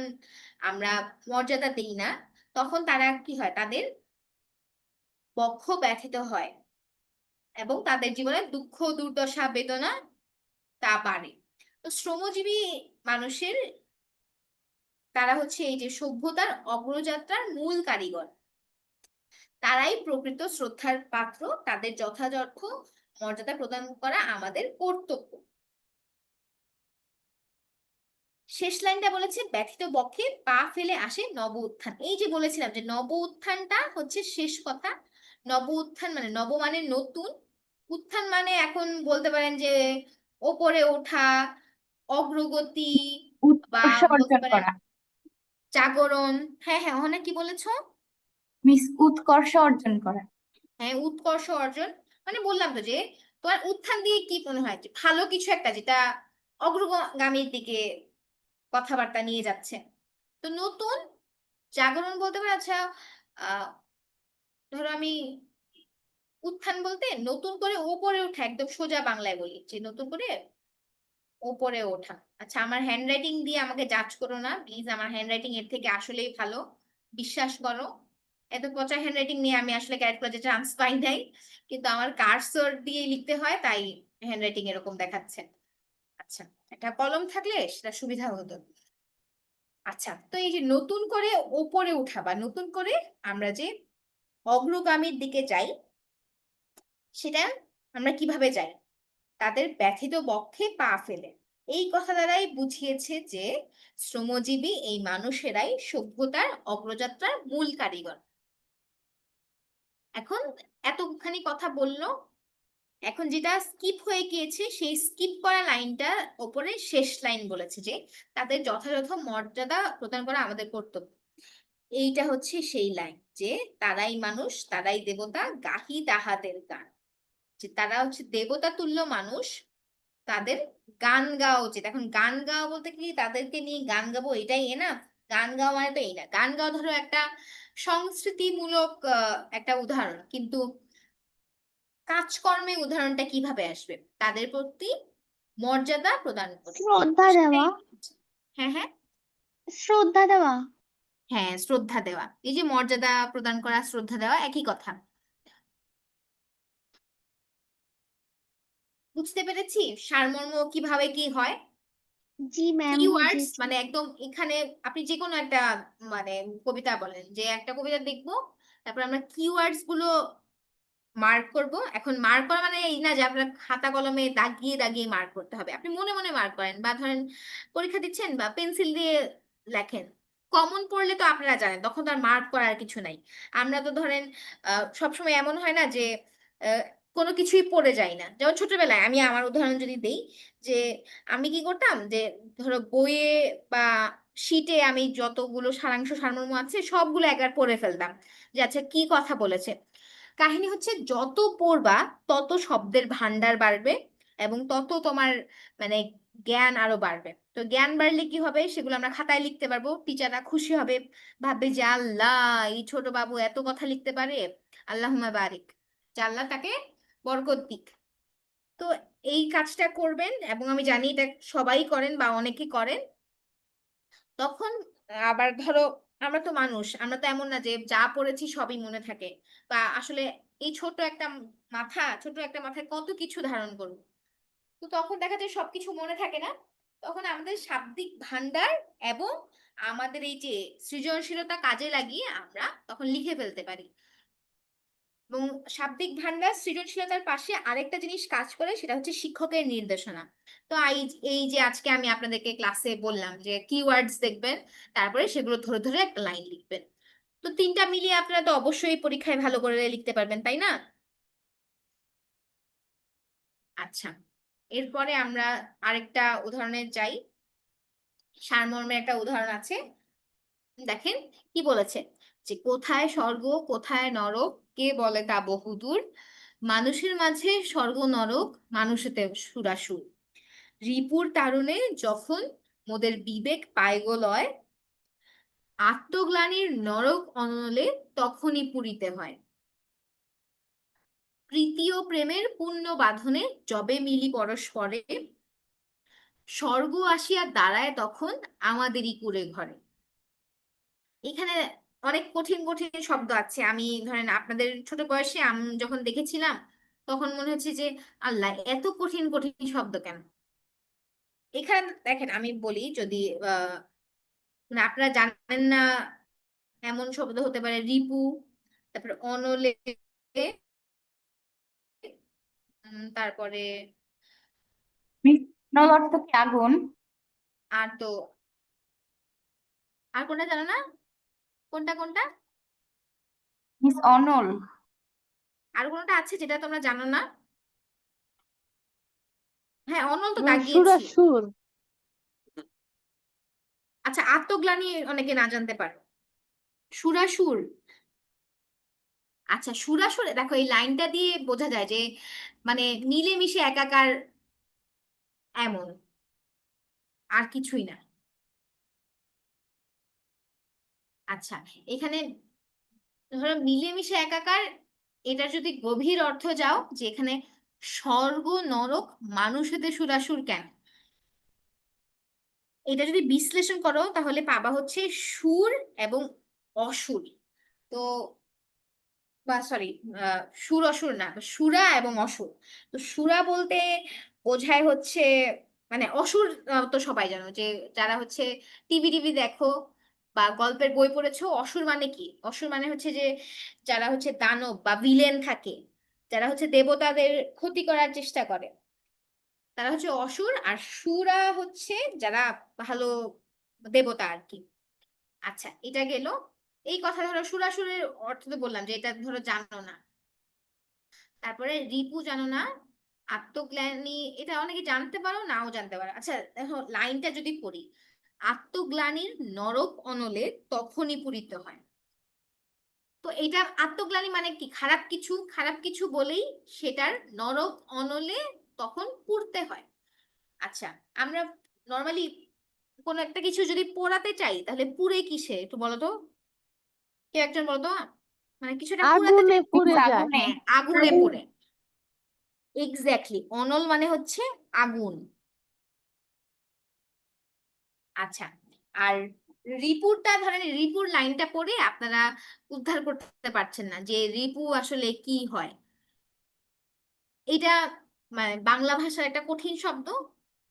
আমরা মর্যাদা দেই না, তখন তারা কি হয়, তাদের বক্ষ ব্যথিত হয় এবং তাদের জীবনে দুঃখ দুর্দশা বেদনা তা বাড়ে। তো শ্রমজীবী মানুষের, তারা হচ্ছে এই যে সভ্যতার অগ্রযাত্রার মূল কারিগর। তারাই প্রকৃত শ্রদ্ধার পাত্র, তাদের যথাযথ মর্যাদা প্রদান করা আমাদের কর্তব্য। শেষ লাইনটা বলেছে ব্যথিত বক্ষে পা ফেলে আসে নব উত্থান। এই যে বলেছিলাম যে নব উত্থানটা হচ্ছে শেষ কথা। নব উত্থান মানে নব মানে নতুন, উত্থান মানে এখন বলতে পারেন যে ওপরে ওঠা, অগ্রগতি, বা উৎকর্ষ বলতে অর্জন পারেন করা। জাগরণ। হ্যাঁ হ্যাঁ, ওখানে কি বলেছো? মিস উৎকর্ষ অর্জন করা। হ্যাঁ, উৎকর্ষ অর্জন। মানে বললাম তো যে তোমার উত্থান দিয়ে কি মনে হয়, যে ভালো কিছু একটা যেটা অগ্রগামীর দিকে কথাবার্তা নিয়ে যাচ্ছে। তো নতুন জাগরণ বলতে পারে। আচ্ছা, আহ ধরো আমি উত্থান বলতে নতুন করে ওপরে ওঠা, একদম সোজা বাংলায় বলি যে নতুন করে ওপরে ওঠা। আচ্ছা, আমার হ্যান্ডরাইটিং দিয়ে আমাকে জাজ করো না প্লিজ, আমার হ্যান্ডরাইটিং এর থেকে আসলেই ভালো, বিশ্বাস করো। এত পচা হ্যান্ডরাইটিং নিয়ে আমি আসলে ক্যারেক্ট কলেজে চান্স পাই নাই, কিন্তু আমার কার্সর দিয়ে লিখতে হয় তাই হ্যান্ডরাইটিং এরকম দেখাচ্ছে। আচ্ছা, একটা কলম থাকলে সেটা সুবিধা হতো। আচ্ছা, তো এই যে নতুন করে ওপরে উঠা বা নতুন করে আমরা যে অগ্রগামীর দিকে যাই, সেটা আমরা কিভাবে যাই? তাদের ব্যথিত বক্ষে পা ফেলে। এই কথা দ্বারাই বুঝিয়েছে যে শ্রমজীবী এই মানুষেরাই সভ্যতার অগ্রযাত্রার মূল কারিগর। এখন এতখানি কথা বললো, এখন যেটা স্কিপ হয়ে গিয়েছে সেই স্কিপ করা লাইনটা ওপরে শেষ লাইন বলেছে যে তাদের যথাযথ মর্যাদা প্রদান করা আমাদের কর্তব্য। এইটা হচ্ছে সেই লাইন যে তারাই মানুষ, তারাই দেবতা, গাহি তাহাদের গান। যে তারা হচ্ছে দেবতা তুল্য মানুষ, তাদের গান গাওয়া উচিত। এখন গান গাওয়া বলতে কি তাদেরকে নিয়ে গান গাবো এটাই না, গান গাওয়া মানে তো এই না। গান গাওয়া ধরো একটা সংস্কৃতিমূলক একটা উদাহরণ, কিন্তু কাজকর্মে উদাহরণটা কিভাবে আসবে? তাদের প্রতি মর্যাদা প্রদান করে। শ্রদ্ধা দেওয়া। হ্যাঁ হ্যাঁ শ্রদ্ধা দেওয়া। হ্যাঁ, শ্রদ্ধা দেওয়া। এই যে মর্যাদা প্রদান করা, শ্রদ্ধা দেওয়া একই কথা। বুঝতে পেরেছি সারমর্ম কিভাবে কি হয়। জি ম্যাম, কিওয়ার্ডস বুঝেছি। মানে একদম এখানে আপনি যে কোনো একটা মানে কবিতা বলেন, যে একটা কবিতা দেখবো, তারপর আমরা কিওয়ার্ডস গুলো মার্ক করব। এখন মার্ক করা মানে এই না যে আপনার খাতা কলমে দাগিয়ে দাগিয়ে মার্ক করতে হবে, আপনি মনে মনে মার্ক করেন, বা ধরেন পরীক্ষা দিচ্ছেন বা পেন্সিল দিয়ে লেখেন। কমন পড়লে তো আপনারা জানেন, তখন তো আর মার্ক করার কিছু নাই। আমরা তো ধরেন সবসময় এমন হয় না যে আহ, কোনো কিছুই পড়ে যায় না। যেমন ছোটবেলায় আমি আমার উদাহরণ যদি দেই, যে আমি কি করতাম, যে ধরো বইয়ে বা শিটে আমি যতগুলো সারাংশ সারমর্ম আছে সবগুলো একবার পড়ে ফেলতাম, যে আচ্ছা কি কথা বলেছে। কাহিনী হচ্ছে যত পড়বা তত শব্দের ভান্ডার বাড়বে, এবং তত তোমার মানে জ্ঞান আরো বাড়বে। তো জ্ঞান বাড়লে কি হবে, সেগুলো আমরা খাতায় লিখতে পারবো, টিচাররা খুশি হবে, ভাববে যে আল্লাহ এই ছোট বাবু এত কথা লিখতে পারে, আল্লাহুম্মা বারিক, যে আল্লাহ তাকে বরকত দিক। তো এই কাজটা করবেন, এবং আমি জানি এটা সবাই করেন বা অনেকে করেন। তখন আবার ধরো আমরা তো মানুষ, আমরা তো এমন না যে যা পড়েছি সবই মনে থাকে, বা আসলে এই ছোট একটা মাথায় কত কিছু ধারণ করবো। তো তখন দেখা যায় সবকিছু মনে থাকে না। তখন আমাদের শাব্দিক ভান্ডার এবং আমাদের এই যে সৃজনশীলতা কাজে লাগিয়ে আমরা তখন লিখে ফেলতে পারি। এবং শাব্দিক ভান্ডার সৃজনশীলতার পাশে আরেকটা জিনিস কাজ করে, সেটা হচ্ছে শিক্ষকের নির্দেশনা। তো এই যে আজকে আমি আপনাদেরকে ক্লাসে বললাম যে কিওয়ার্ডস দেখবেন, তারপরে সেগুলো ধরে ধরে একটা লাইন লিখবেন। তো তিনটা মিলিয়ে আপনারা তো অবশ্যই পরীক্ষায় ভালো করে লিখতে পারবেন, তাই না? আচ্ছা, এরপরে আমরা আরেকটা উদাহরণে যাই। সারমর্মের একটা উদাহরণ আছে, দেখেন কি বলেছে, যে কোথায় স্বর্গ কোথায় নরক, কে বলে তা বহুদূর, মানুষের মাঝে স্বর্গ নরক, মানুষেতে সুরাসুর, রিপুর তারুণে যখন মোদের বিবেক পায় গো লয়, আত্মগ্লানির নরক অনলে তখনই পুরিতে হয়, প্রীতি ও প্রেমের পুণ্য বাঁধনে যবে মিলি পরস্পরে, স্বর্গ আসিয়া দাঁড়ায় তখন আমাদেরই কুঁড়ে ঘরে। এখানে অনেক কঠিন কঠিন শব্দ আছে, আমি ধরেন আপনাদের ছোট বয়সে আমি যখন দেখেছিলাম তখন মনে হচ্ছে যে আল্লাহ এত কঠিন কঠিন শব্দ কেন। এখানে দেখেন আমি বলি, যদি মানে আপনারা জানেন না এমন শব্দ হতে পারে রিপু, তারপরে অনলে, তারপরে মিস নল অর্থ কি আগুন? আর তো আর কোনটা জানো না? কোনটা কোনটা? মিস অনল। আর কোনটা আছে যেটা তোমরা জানো না? হ্যাঁ, অনল তো দাগিয়েছি। সুর। আচ্ছা, আত্মগ্লানি অনেকে না জানতে পারো। সুরাসুর। আচ্ছা, সুরাসুর দেখো এই লাইনটা দিয়ে বোঝা যায় যে মানে মিলেমিশে একাকার, এমন আর কিছুই না। আচ্ছা, এখানে ধরো মিলেমিশে একাকার, এটা যদি গভীর অর্থ যাও যে এখানে স্বর্গ নরক মানুষেতে সুরাসুর কেন, এটা যদি বিশ্লেষণ করো তাহলে পাবা হচ্ছে সুর এবং অসুর। তো বা সরি, সুর অসুর না, সুরা এবং অসুর। তো সুরা বলতে বোঝায় হচ্ছে মানে অসুর, তো সবাই জানো যে যারা হচ্ছে টিভি দেখো বা গল্পের বই পড়েছো, অসুর মানে কি? অসুর মানে হচ্ছে যে যারা হচ্ছে দানব বা ভিলেন থাকে, যারা হচ্ছে দেবতাদের ক্ষতি করার চেষ্টা করে। তারা হচ্ছে অসুর, আর সুরা হচ্ছে যারা ভালো দেবতা আর কি। আচ্ছা, এটা গেল। এই কথা ধরো সুরাসুরের অর্থ তো বললাম যে এটা ধরো জানো না। তারপরে রিপু জানো না, আত্মগ্লানি এটা অনেকে জানতে পারো নাও জানতে পারো। আচ্ছা দেখো লাইনটা যদি পড়ি, আত্মগ্লানির নরক অনলে তখনই পূরিত হয়। তো এটা আত্মগ্লানি মানে কি? খারাপ কিছু, খারাপ কিছু বলেই সেটার নরক অনলে তখন পুড়তে হয়। আচ্ছা, আমরা নর্মালি কোনো একটা কিছু যদি পোড়াতে চাই তাহলে পুড়ে কিসে একটু বলো তো, কেউ একজন বলো তো। মানে কিছুটা পুড়াতে আগুনে চাই, পুড়ে যায়। হ্যাঁ আগুনে পোড়ে। এক্স্যাক্টলি, অনল মানে হচ্ছে আগুন। আচ্ছা, আর রিপুরটা ধরেন, রিপুর লাইনটা পড়ে আপনারা উদ্ধার করতে পারছেন না যে রিপু আসলে কি হয়। এটা মানে বাংলা ভাষার একটা কঠিন শব্দ।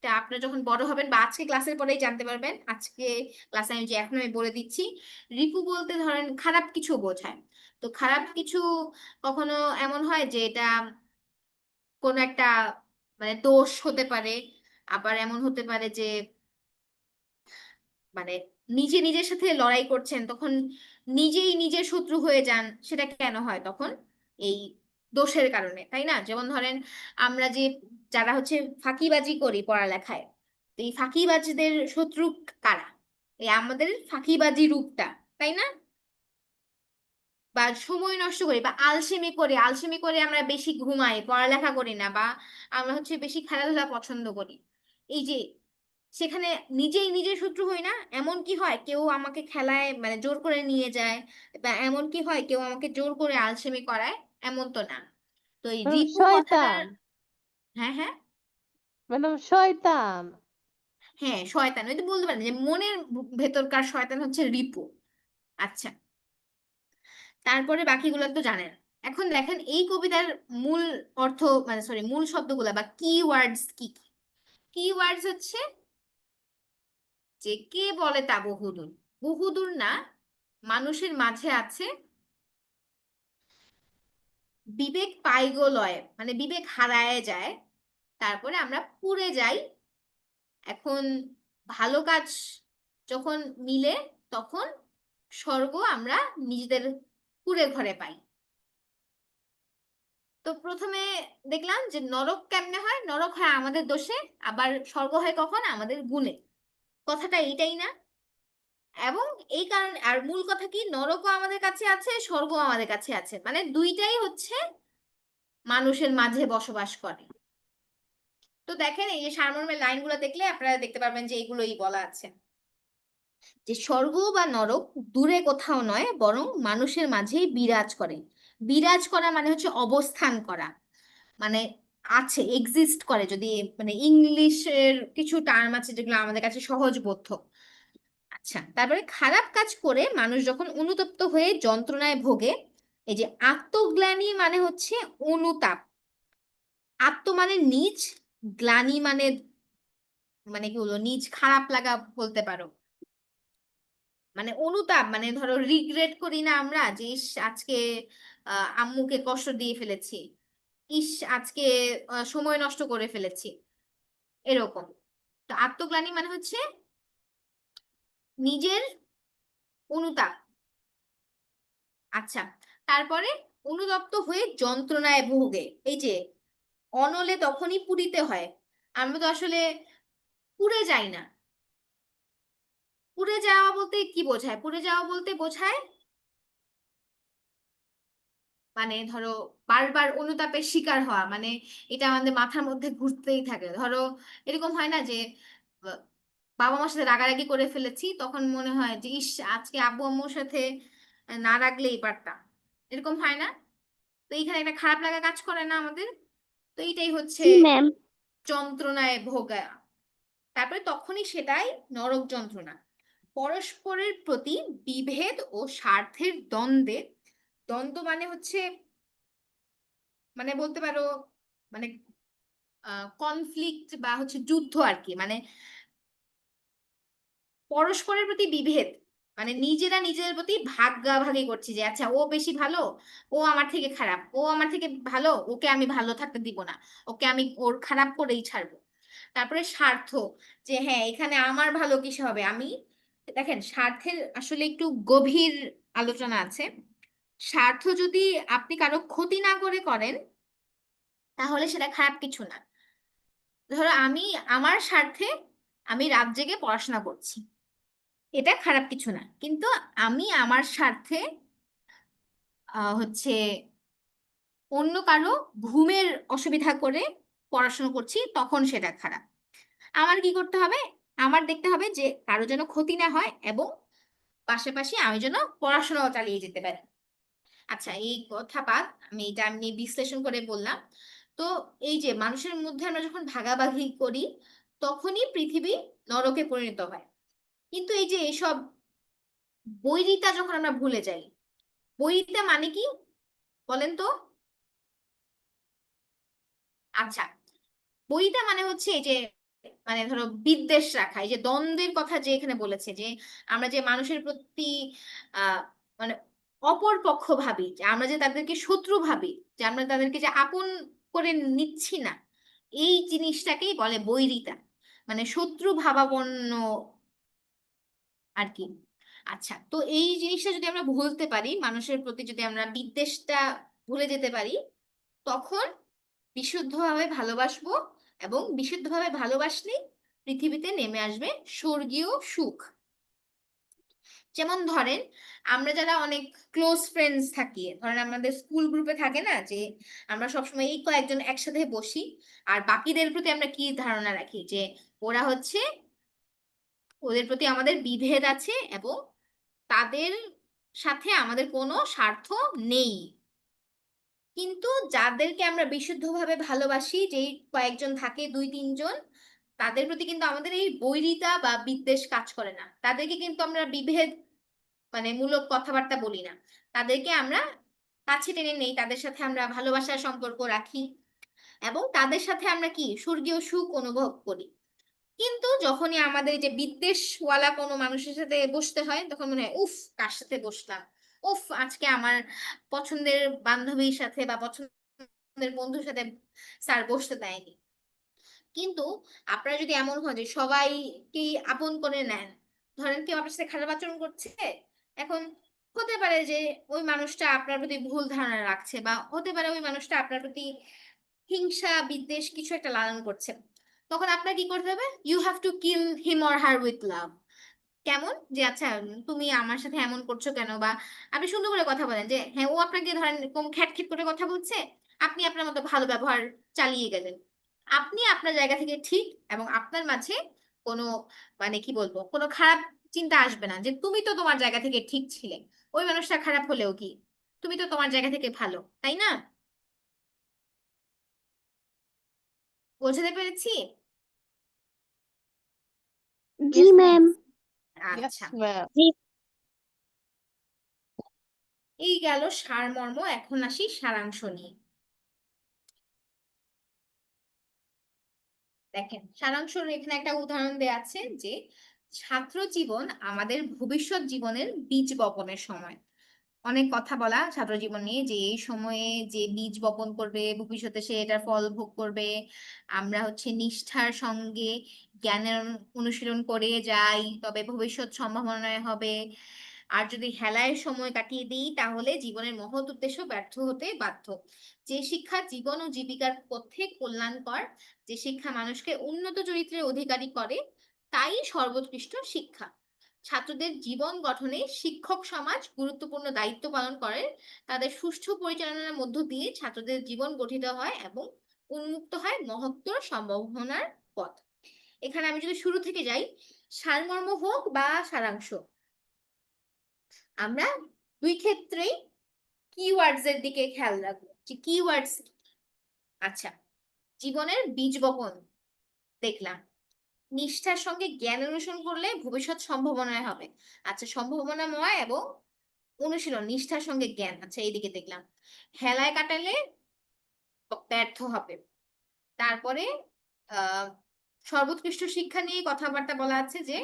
তা আপনারা যখন বড় হবেন বা আজকে ক্লাসের পরেই জানতে পারবেন, আজকে ক্লাসে আমি যে এখন আমি বলে দিচ্ছি। রিপু বলতে ধরেন খারাপ কিছু বোঝায়। তো খারাপ কিছু কখনো এমন হয় যে এটা কোনো একটা মানে দোষ হতে পারে, আবার এমন হতে পারে যে মানে নিজে নিজের সাথে লড়াই করছেন, তখন নিজেই নিজের শত্রু হয়ে যান। সেটা কেন হয় তখন? এই দোষের কারণে, তাই না? যেমন ধরেন আমরা যে যারা হচ্ছে ফাঁকিবাজি করি পড়ালেখায়, তো এই ফাঁকিবাজদের শত্রু কারা? এই আমাদের ফাঁকিবাজি রূপটা, তাই না? বা সময় নষ্ট করি বা আলসেমি করি, আলসেমি করে আমরা বেশি ঘুমাই, পড়ালেখা করি না, বা আমরা হচ্ছে বেশি খেলাধুলা পছন্দ করি। এই যে সেখানে নিজেই নিজের শত্রু হই না? এমন কি হয় কেউ আমাকে খেলায় মানে জোর করে নিয়ে যায়, বা এমন কি হয় কেউ আমাকে জোর করে আলসেমি করায়? এমন তো না। তো এই ম্যাডাম রিপু কথাটার, শয়তান। হ্যাঁ হ্যাঁ, ম্যাডাম শয়তান। হ্যাঁ শয়তান, ওই তো বলতে পারেন যে মনের ভেতরকার শয়তান হচ্ছে রিপু। আচ্ছা, তারপরে বাকিগুলো তো জানেন। এখন দেখেন এই কবিতার মূল অর্থ মানে সরি মূল শব্দগুলা বা কি ওয়ার্ডস কি কি? কি ওয়ার্ডস হচ্ছে যে কে বলে তা বহুদূর, বহুদূর না, মানুষের মাঝে আছে। বিবেক পাইগো লয় মানে বিবেক হারায় যায়, তারপরে আমরা পুড়ে যাই। এখন ভালো কাজ যখন মিলে তখন স্বর্গ আমরা নিজেদের কুঁড়ে ঘরে পাই। তো প্রথমে দেখলাম যে নরক কেমনে হয়, নরক হয় আমাদের দোষে, আবার স্বর্গ হয় কখন? আমাদের গুণে। কথাটা এইটাই না? এবং এই কারণে আর মূল কথা কি, নরকও আমাদের কাছে আছে, স্বর্গও আমাদের কাছে আছে, মানে দুইটাই হচ্ছে মানুষের মাঝে বসবাস করে। তো দেখেন এই যে সারমর্মের লাইনগুলো দেখলে আপনারা দেখতে পারবেন যে এগুলোই বলা আছে যে স্বর্গ বা নরক দূরে কোথাও নয়, বরং মানুষের মাঝেই বিরাজ করে। বিরাজ করা মানে হচ্ছে অবস্থান করা, মানে আছে, এক্সিস্ট করে। যদি মানে ইংলিশের কিছু টার্ম আছে যেগুলো আমাদের কাছে সহজবোধ্য। আচ্ছা, তারপরে খারাপ কাজ করে মানুষ যখন অনুতপ্ত হয়ে যন্ত্রণায় ভোগে, এই যে আত্মগ্লানি মানে হচ্ছে অনুতাপ। আত্ম মানে নিজ, গ্লানি মানে মানে কি বলবো, নিজ খারাপ লাগা বলতে পারো। মানে অনুতাপ মানে ধরো রিগ্রেট করি না আমরা যে ইস আজকে আম্মুকে কষ্ট দিয়ে ফেলেছি, ইস আজকে সময় নষ্ট করে ফেলেছি, এরকম। তো আত্মগ্লানি মানে হচ্ছে নিজের অনুতাপ। আচ্ছা, তারপরে অনুতপ্ত হয়ে যন্ত্রণায় ভোগে, এই যে অনলে তখনই পুড়িতে হয়। আমরা তো আসলে পুড়ে যাই না। পুড়ে যাওয়া বলতে কি বোঝায়? পুড়ে যাওয়া বলতে বোঝায় মানে ধরো বারবার অনুতাপের শিকার হওয়া, মানে এটা আমাদের মাথার মধ্যে ঘুরতেই থাকে। ধরো এরকম হয় না যে আহ, বাবা মার সাথে রাগারাগি করে ফেলেছি, তখন মনে হয় যে ইস আজকে আব্বু আম্মুর সাথে না রাগলেই পারতাম, এরকম হয় না? তো এইখানে একটা খারাপ লাগা কাজ করে না আমাদের? তো এইটাই হচ্ছে জি ম্যাম। যন্ত্রণায় ভোগা। তারপরে তখনই সেটাই নরক যন্ত্রণা। পরস্পরের প্রতি বিভেদ ও স্বার্থের দ্বন্দ্বে, দ্বন্দ্ব মানে হচ্ছে মানে বলতে পারো মানে কনফ্লিক্ট বা হচ্ছে যুদ্ধ আর কি। মানে পরস্পরের প্রতি বিভেদ মানে নিজেরা নিজেদের প্রতি ভাগাভাগি করছি যে আচ্ছা ও বেশি ভালো, ও আমার থেকে খারাপ, ও আমার থেকে ভালো, ওকে আমি ভালো থাকতে দিব না, ওকে আমি ওর খারাপ করেই ছাড়বো। তারপরে স্বার্থ, যে হ্যাঁ এখানে আমার ভালো কিসে হবে, আমি দেখেন স্বার্থের আসলে একটু গভীর আলোচনা আছে। স্বার্থ যদি আপনি কারো ক্ষতি না করে করেন তাহলে সেটা খারাপ কিছু না। ধরো আমি আমার স্বার্থে আমি রাত জেগে পড়াশোনা করছি, এটা খারাপ কিছু না। কিন্তু আমি আমার স্বার্থে হচ্ছে অন্য কারো ঘুমের অসুবিধা করে পড়াশোনা করছি, তখন সেটা খারাপ। আমার কি করতে হবে, আমার দেখতে হবে যে কারো যেন ক্ষতি না হয় এবং পাশাপাশি আমি যেন পড়াশোনাও চালিয়ে যেতে পারি। আচ্ছা, এই কথা বাদ, আমি বিশ্লেষণ করে বললাম। তো এই যে মানুষের মধ্যে আমরা যখন ভাগাভাগি করি তখনই পৃথিবী নরকে পরিণত হয়। কিন্তু এই যে এসব বৈরিতা যখন আমরা ভুলে যাই, বৈরিতা মানে কি বলেন তো? আচ্ছা, বৈরিতা মানে হচ্ছে এই যে মানে ধরো বিদ্বেষ রাখা, এই যে দ্বন্দ্বের কথা যে এখানে বলেছে, যে আমরা যে মানুষের প্রতি আহ মানে অপর পক্ষ ভাবি, যে আমরা যে তাদেরকে শত্রু ভাবি, যে আমরা তাদেরকে যে আপন করে নিচ্ছি না, এই জিনিসটাকেই বলে বৈরিতা, মানে শত্রু ভাবাপন্ন আর কি। আচ্ছা, তো এই জিনিসটা যদি আমরা ভুলতে পারি, মানুষের প্রতি যদি আমরা বিদ্বেষটা ভুলে যেতে পারি, তখন বিশুদ্ধভাবে ভালোবাসবো, এবং বিশুদ্ধভাবে ভালোবাসলেই পৃথিবীতে নেমে আসবে স্বর্গীয় সুখ। যেমন ধরেন আমরা যারা অনেক ক্লোজ ফ্রেন্ডস থাকি, ধরেন আমাদের স্কুল গ্রুপে থাকে না, যে আমরা সবসময় এই কয়েকজন একসাথে বসি, আর বাকিদের প্রতি আমরা কি ধারণা রাখি, যে ওরা হচ্ছে, ওদের প্রতি আমাদের বিভেদ আছে এবং তাদের সাথে আমাদের কোনো স্বার্থ নেই। কিন্তু যাদেরকে আমরা বিশুদ্ধভাবে ভালোবাসি, যেই কয়েকজন থাকে 2-3 জন, তাদের প্রতি কিন্তু আমাদের এই বৈরিতা বা বিদ্বেষ কাজ করে না। তাদেরকে কিন্তু আমরা বিভেদ মানে মূলক কথাবার্তা বলি না, তাদেরকে আমরা কাছে টেনে নেই, তাদের সাথে আমরা ভালোবাসার সম্পর্ক রাখি এবং তাদের সাথে আমরা কি স্বর্গীয় সুখ অনুভব করি। কিন্তু যখনই আমাদের এই যে বিদ্বেষওয়ালা কোনো মানুষের সাথে বসতে হয়, তখন মনে হয় উফ, কার সাথে বসলাম, উফ আজকে আমার পছন্দের বান্ধবীর সাথে বা পছন্দের বন্ধুর সাথে স্যার বসতে দেয়নি। কিন্তু আপনারা যদি এমন হয় যে সবাইকে আপন করে নেন, ধরেন কেউ আপনার সাথে খারাপ আচরণ করছে, এখন হতে পারে যে ওই মানুষটা আপনার প্রতি ভুল ধারণা রাখছে, বা হতে পারে ওই মানুষটা আপনার প্রতি হিংসা বিদ্বেষ কিছু একটা লালন করছে, তখন আপনার কি করতে হবে, you have to kill him or her with love. কেমন, যে আচ্ছা তুমি আমার সাথে এমন করছো কেন, বা আপনি সুন্দর করে কথা বলেন, যে হ্যাঁ ও আপনাকে ধরেন এরকম খ্যাটখিট করে কথা বলছে, আপনি আপনার মতো ভালো ব্যবহার চালিয়ে গেলেন, আপনি আপনার জায়গা থেকে ঠিক, এবং আপনার মাঝে কোনো মানে কি বলবো কোনো খারাপ চিন্তা আসবে না, যে তুমি তো তোমার জায়গা থেকে ঠিক ছিলে, ওই মানুষটা খারাপ হলেও কি, তুমি তো তোমার জায়গা থেকে ভালো, তাই না? বোঝাতে পেরেছি? জি Yes, ম্যাম। miss? Yes, আচ্ছা, ma'am. এই গেল সারমর্ম, এখন আসি সারাংশ নিয়ে। দেখেন সারাংশ এখানে একটা উদাহরণ দেয়া আছে, যে ছাত্র জীবন আমাদের ভবিষ্যৎ জীবনের বীজ বপনের সময়। অনেক কথা বলা ছাত্র জীবন নিয়ে, যে এই সময়ে যে বীজ বপন করবে ভবিষ্যতে সে এটার ফল ভোগ করবে। আমরা হচ্ছে নিষ্ঠার সঙ্গে জ্ঞানের অনুশীলন করে যাই, তবে ভবিষ্যৎ সম্ভাবনায় হবে। আর যদি হেলায় সময় কাটিয়ে দিই তাহলে জীবনের মহৎ উদ্দেশ্য ব্যর্থ হতে বাধ্য। যে শিক্ষা জীবন ও জীবিকার পথে কল্যাণকর, যে শিক্ষা মানুষকে উন্নত চরিত্রের অধিকারী করে, তাই সর্বোৎকৃষ্ট শিক্ষা। ছাত্রদের জীবন গঠনে শিক্ষক সমাজ গুরুত্বপূর্ণ দায়িত্ব পালন করে। তাদের সুষ্ঠু পরিচালনার মধ্য দিয়ে ছাত্রদের জীবন গঠিত হয় এবং উন্মুক্ত হয় মহত্তর সম্ভাবনার পথ। এখানে আমি যদি শুরু থেকে যাই, সারমর্ম হোক বা সারাংশ, আমরা দুই ক্ষেত্রেই কিওয়ার্ডস এর দিকে খেয়াল রাখবো, যে কিওয়ার্ডস। আচ্ছা, জীবনের বীজ বপন দেখলাম, নিষ্ঠার সঙ্গে জ্ঞান অনুসরণ করলে ভবিষ্যৎ সম্ভাবনায় হবে। আচ্ছা, সম্ভাবনাময় এবং অনুশীলন, নিষ্ঠার সঙ্গে জ্ঞান, আচ্ছা এইদিকে দেখলাম। হেলায় কাটালে ব্যর্থ হবে। তারপরে আহ সর্বোৎকৃষ্ট শিক্ষা নিয়ে কথাবার্তা বলা আছে, যে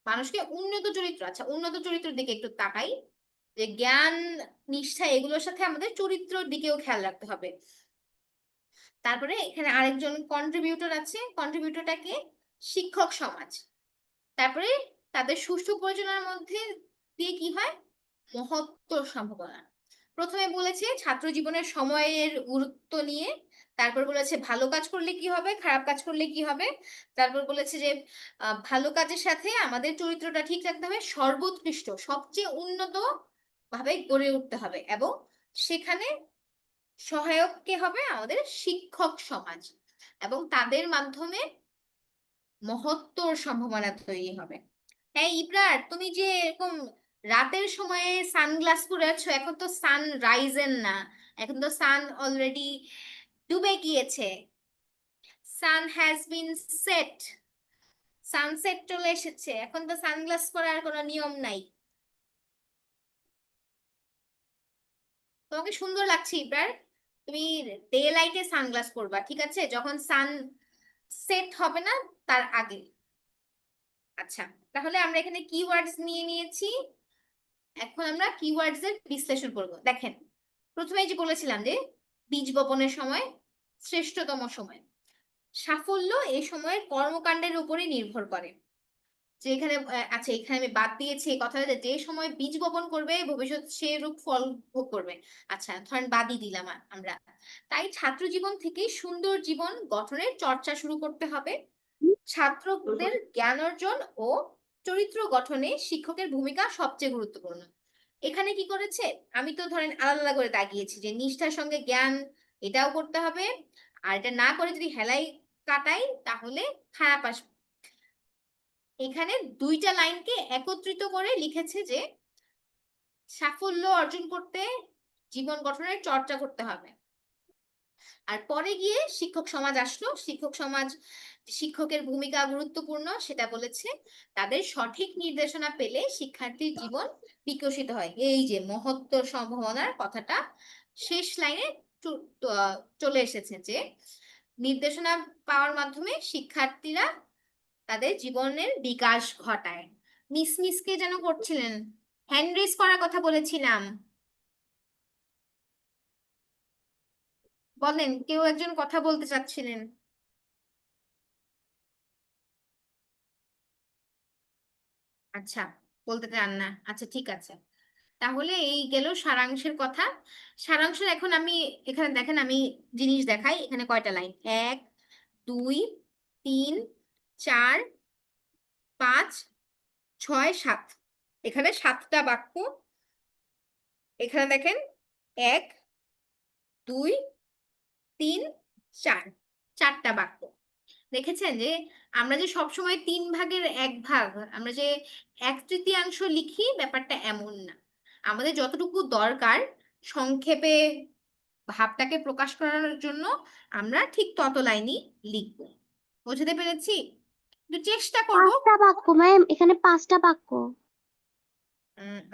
মানুষকে উন্নত চরিত্র, আচ্ছা উন্নত চরিত্রের দিকে একটু তাকাই, যে জ্ঞান নিষ্ঠা এগুলোর সাথে আমাদের চরিত্রের দিকেও খেয়াল রাখতে হবে। তারপরে এখানে আরেকজন কন্ট্রিবিউটর আছে, কন্ট্রিবিউটরটাকে শিক্ষক সমাজ। তারপরে তাদের সুষ্ঠু পরিচালনার মধ্যে দিয়ে কি হয়, মহত্তর সম্ভাবনা। প্রথমে বলেছে ছাত্র জীবনের সময়ের গুরুত্ব নিয়ে, তারপর বলেছে ভালো কাজ করলে কি হবে, খারাপ কাজ করলে কি হবে, তারপর বলেছে যে ভালো কাজের সাথে আমাদের চরিত্রটা ঠিক রাখতে হবে, সর্বোৎকৃষ্ট সবচেয়ে উন্নত ভাবে গড়ে উঠতে হবে, এবং সেখানে সহায়ক কে হবে, আমাদের শিক্ষক সমাজ, এবং তাদের মাধ্যমে মহত্তর সম্ভাবনা তৈরি হবে। হ্যাঁ ইবরার, তুমি যে এরকম রাতের সময়ে সানগ্লাস পরে আছো, এখন তো সান রাইজেন না, এখন তো সান অলরেডি ডুবে গিয়েছে, sun has been set, sunset চলে এসেছে, এখন তো সানগ্লাস পরার কোনো নিয়ম নাই। তোমাকে সুন্দর লাগছে ইবরার, তুমি ডে লাইটে সানগ্লাস পরবা, ঠিক আছে, যখন সান সেট হবে না তার আগে। আচ্ছা, তাহলে আমরা এখানে কিওয়ার্ডস নিয়ে নিয়েছি, এখন আমরা কিওয়ার্ডস এর বিশ্লেষণ করব। দেখেন, প্রথমে যে বলেছিলাম যে বীজ বপনের সময় শ্রেষ্ঠতম সময়, সাফল্য এই সময়ের কর্মকাণ্ডের উপরে নির্ভর করে। যে এখানে আচ্ছা, এখানে আমি বাদ দিয়েছি এই কথা, যে সময় বীজ বপন করবে ভবিষ্যৎ সে রূপ ফল ভোগ করবে। আচ্ছা ধরেন বাদই দিলাম আমরা। তাই ছাত্র জীবন থেকে সুন্দর জীবন গঠনের চর্চা শুরু করতে হবে। ছাত্রদের জ্ঞান অর্জন ও চরিত্র গঠনে শিক্ষকের ভূমিকা সবচেয়ে গুরুত্বপূর্ণ। এখানে কি করেছে, আমি তো ধরেন আলাদা আলাদা করে দাগিয়েছি যে নিষ্ঠার সঙ্গে জ্ঞান এটাও করতে হবে, আর এটা না করে যদি হেলাই কাটাই তাহলে খারাপ আসবে। এখানে দুইটা লাইনকে একত্রিত করে লিখেছে যে সাফল্য অর্জন করতে জীবন গঠনের চর্চা করতে হবে। আর পরে গিয়ে শিক্ষক সমাজ আসলো, শিক্ষক সমাজ, শিক্ষকের ভূমিকা গুরুত্বপূর্ণ সেটা বলেছে, তাদের সঠিক নির্দেশনা পেলে শিক্ষার্থীর জীবন বিকশিত হয়। এই যে মহত্তর সম্ভাবনার কথাটা শেষ লাইনে চলে এসেছে, যে নির্দেশনা পাওয়ার মাধ্যমে শিক্ষার্থীরা তাদের জীবনের বিকাশ ঘটায়। মিসকে যেন করছিলেন, হ্যান্ড রেজ করার কথা বলেছিলাম, বলেন, কেউ একজন কথা বলতে চাচ্ছিলেন। আচ্ছা, বলতে চান না, আচ্ছা ঠিক আছে, তাহলে এই গেল সারাংশের কথা। সারাংশের এখন আমি এখানে দেখেন, আমি জিনিস দেখাই, এখানে কয়টা লাইন, 1 2 3 4 5 6 7, এখানে 7টা বাক্য। এখানে দেখেন 1 2 3 4, 4টা বাক্য। দেখেছেন যে আমরা যে সবসময় 3/1 আমরা যে 1/3 লিখি, ব্যাপারটা এমন না, আমাদের যতটুকু দরকার সংক্ষেপে ভাবটাকে প্রকাশ করার জন্য আমরা ঠিক তত লাইনই লিখবো। বুঝতে পেরেছি? একটু চেষ্টা করব। 5টা বাক্য ম্যাম, এখানে 5টা বাক্য।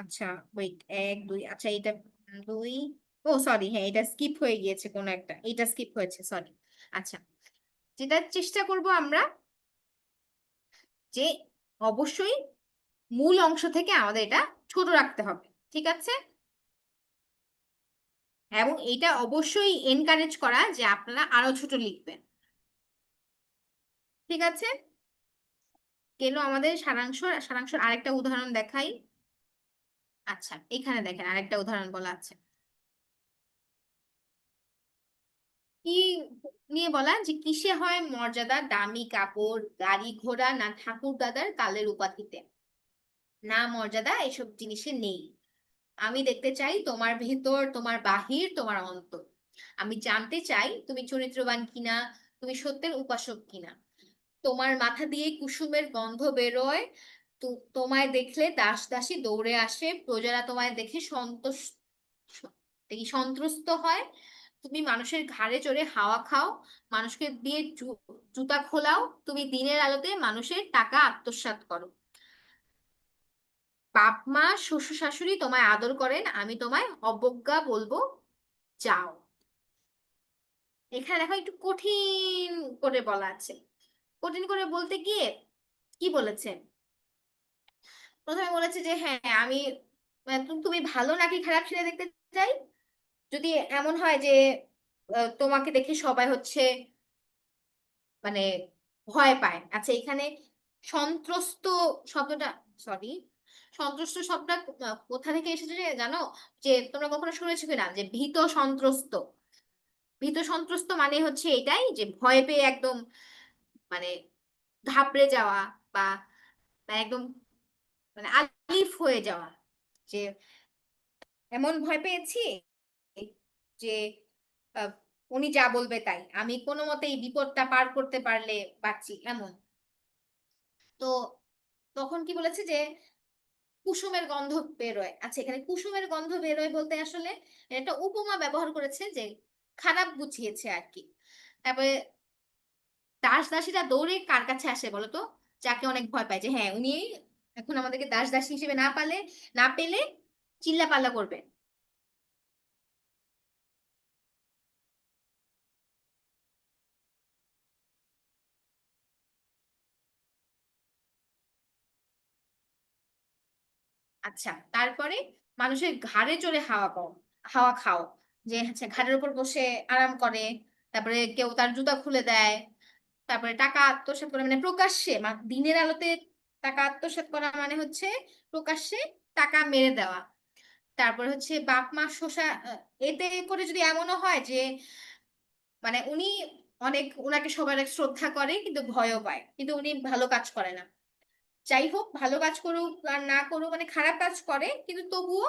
আচ্ছা ওয়েট, 1 2, আচ্ছা এটা 2, ও সরি, হ্যাঁ এটা স্কিপ হয়ে গিয়েছে, কোনো একটা, এটা স্কিপ হয়েছে, সরি। আচ্ছা, যেটা চেষ্টা করব আমরা, যে অবশ্যই মূল অংশ থেকে আমাদের এটা ছোট রাখতে হবে, ঠিক আছে, এবং এটা অবশ্যই এনকারেজ করা যে আপনারা আরো ছোট লিখবেন, ঠিক আছে। কেন আমাদের সারাংশের আরেকটা উদাহরণ দেখাই। আচ্ছা, এখানে দেখেন আরেকটা উদাহরণ বলা আছে, কি নিয়ে বলা, যে কিসে হয় মর্যাদা, দামি কাপড়, গাড়ি ঘোড়া, না ঠাকুর দাদার কালের উপাধিতে, না মর্যাদা এসব জিনিসে নেই। আমি দেখতে চাই তোমার ভেতর, তোমার বাহির, তোমার অন্তর। আমি জানতে চাই তুমি চরিত্রবান কিনা, তুমি সত্যের উপাসক কিনা। তোমার মাথা দিয়ে কুসুমের গন্ধ বেরোয়, তোমায় দেখলে দাস দাসী দৌড়ে আসে, প্রজারা তোমায় দেখে সন্ত্রস্ত হয়। তুমি মানুষের ঘাড়ে চড়ে হাওয়া খাও, মানুষকে দিয়ে জুতা খোলাও, তুমি দিনের আলোতে মানুষের টাকা আত্মসাৎ করো। বাপ মা শ্বশুর শাশুড়ি তোমায় আদর করেন, আমি তোমায় অবজ্ঞা বলবো, যাও। এখানে দেখো একটু কঠিন করে বলা আছে। কঠিন করে বলতে গিয়ে কি বলেছে, প্রথমে বলেছে যে হ্যাঁ আমি, তুমি ভালো নাকি খারাপ সেটা দেখতে চাই, যদি এমন হয় যে তোমাকে দেখে সবাই হচ্ছে মানে ভয় পায়। আচ্ছা, এখানে সন্ত্রস্ত শব্দটা, সরি, সন্ত্রস্ত শব্দটা কোথা থেকে এসেছে জানো? যে তোমরা কখনো শুনেছো কিনা যে ভীত সন্ত্রস্ত? ভীত সন্ত্রস্ত মানে হচ্ছে এটাই, যে ভয় পেয়ে একদম মানে ঘাবড়ে যাওয়া, বা একদম আলিফ হয়ে যাওয়া, যে এমন ভয় পেয়েছি যে আহ, উনি যা বলবে তাই, আমি কোনো মতে এই বিপদটা পার করতে পারলে বাঁচি, এমন। তো তখন কি বলেছে যে কুসুমের গন্ধ বেরোয়। আচ্ছা, এখানে কুসুমের গন্ধ বেরোয় বলতে আসলে একটা উপমা ব্যবহার করেছে, যে খারাপ বুঝিয়েছে আর কি। তারপরে দাস দাসীরা দৌড়ে কার কাছে আসে বলতো? যাকে অনেক ভয় পায়, যে হ্যাঁ উনি এখন আমাদেরকে দাস দাসী হিসেবে না পেলে চিল্লাপাল্লা করবে। আচ্ছা, তারপরে মানুষের ঘাড়ে চড়ে হাওয়া খাও, যে হচ্ছে ঘাড়ের উপর বসে আরাম করে। তারপরে কেউ তার জুতা খুলে দেয়। তারপরে টাকা আত্মসাৎ করে, মানে প্রকাশ্যে দিনের আলোতে টাকা আত্মসাৎ করা মানে হচ্ছে প্রকাশ্যে টাকা মেরে দেওয়া। তারপরে হচ্ছে বাপ মা শোষা, এতে করে যদি এমনও হয় যে উনি উনাকে সবাই অনেক শ্রদ্ধা করে কিন্তু ভয়ও পায়, কিন্তু উনি ভালো কাজ করে না। যাই হোক, ভালো কাজ করুক আর না করুক, খারাপ কাজ করে কিন্তু তবুও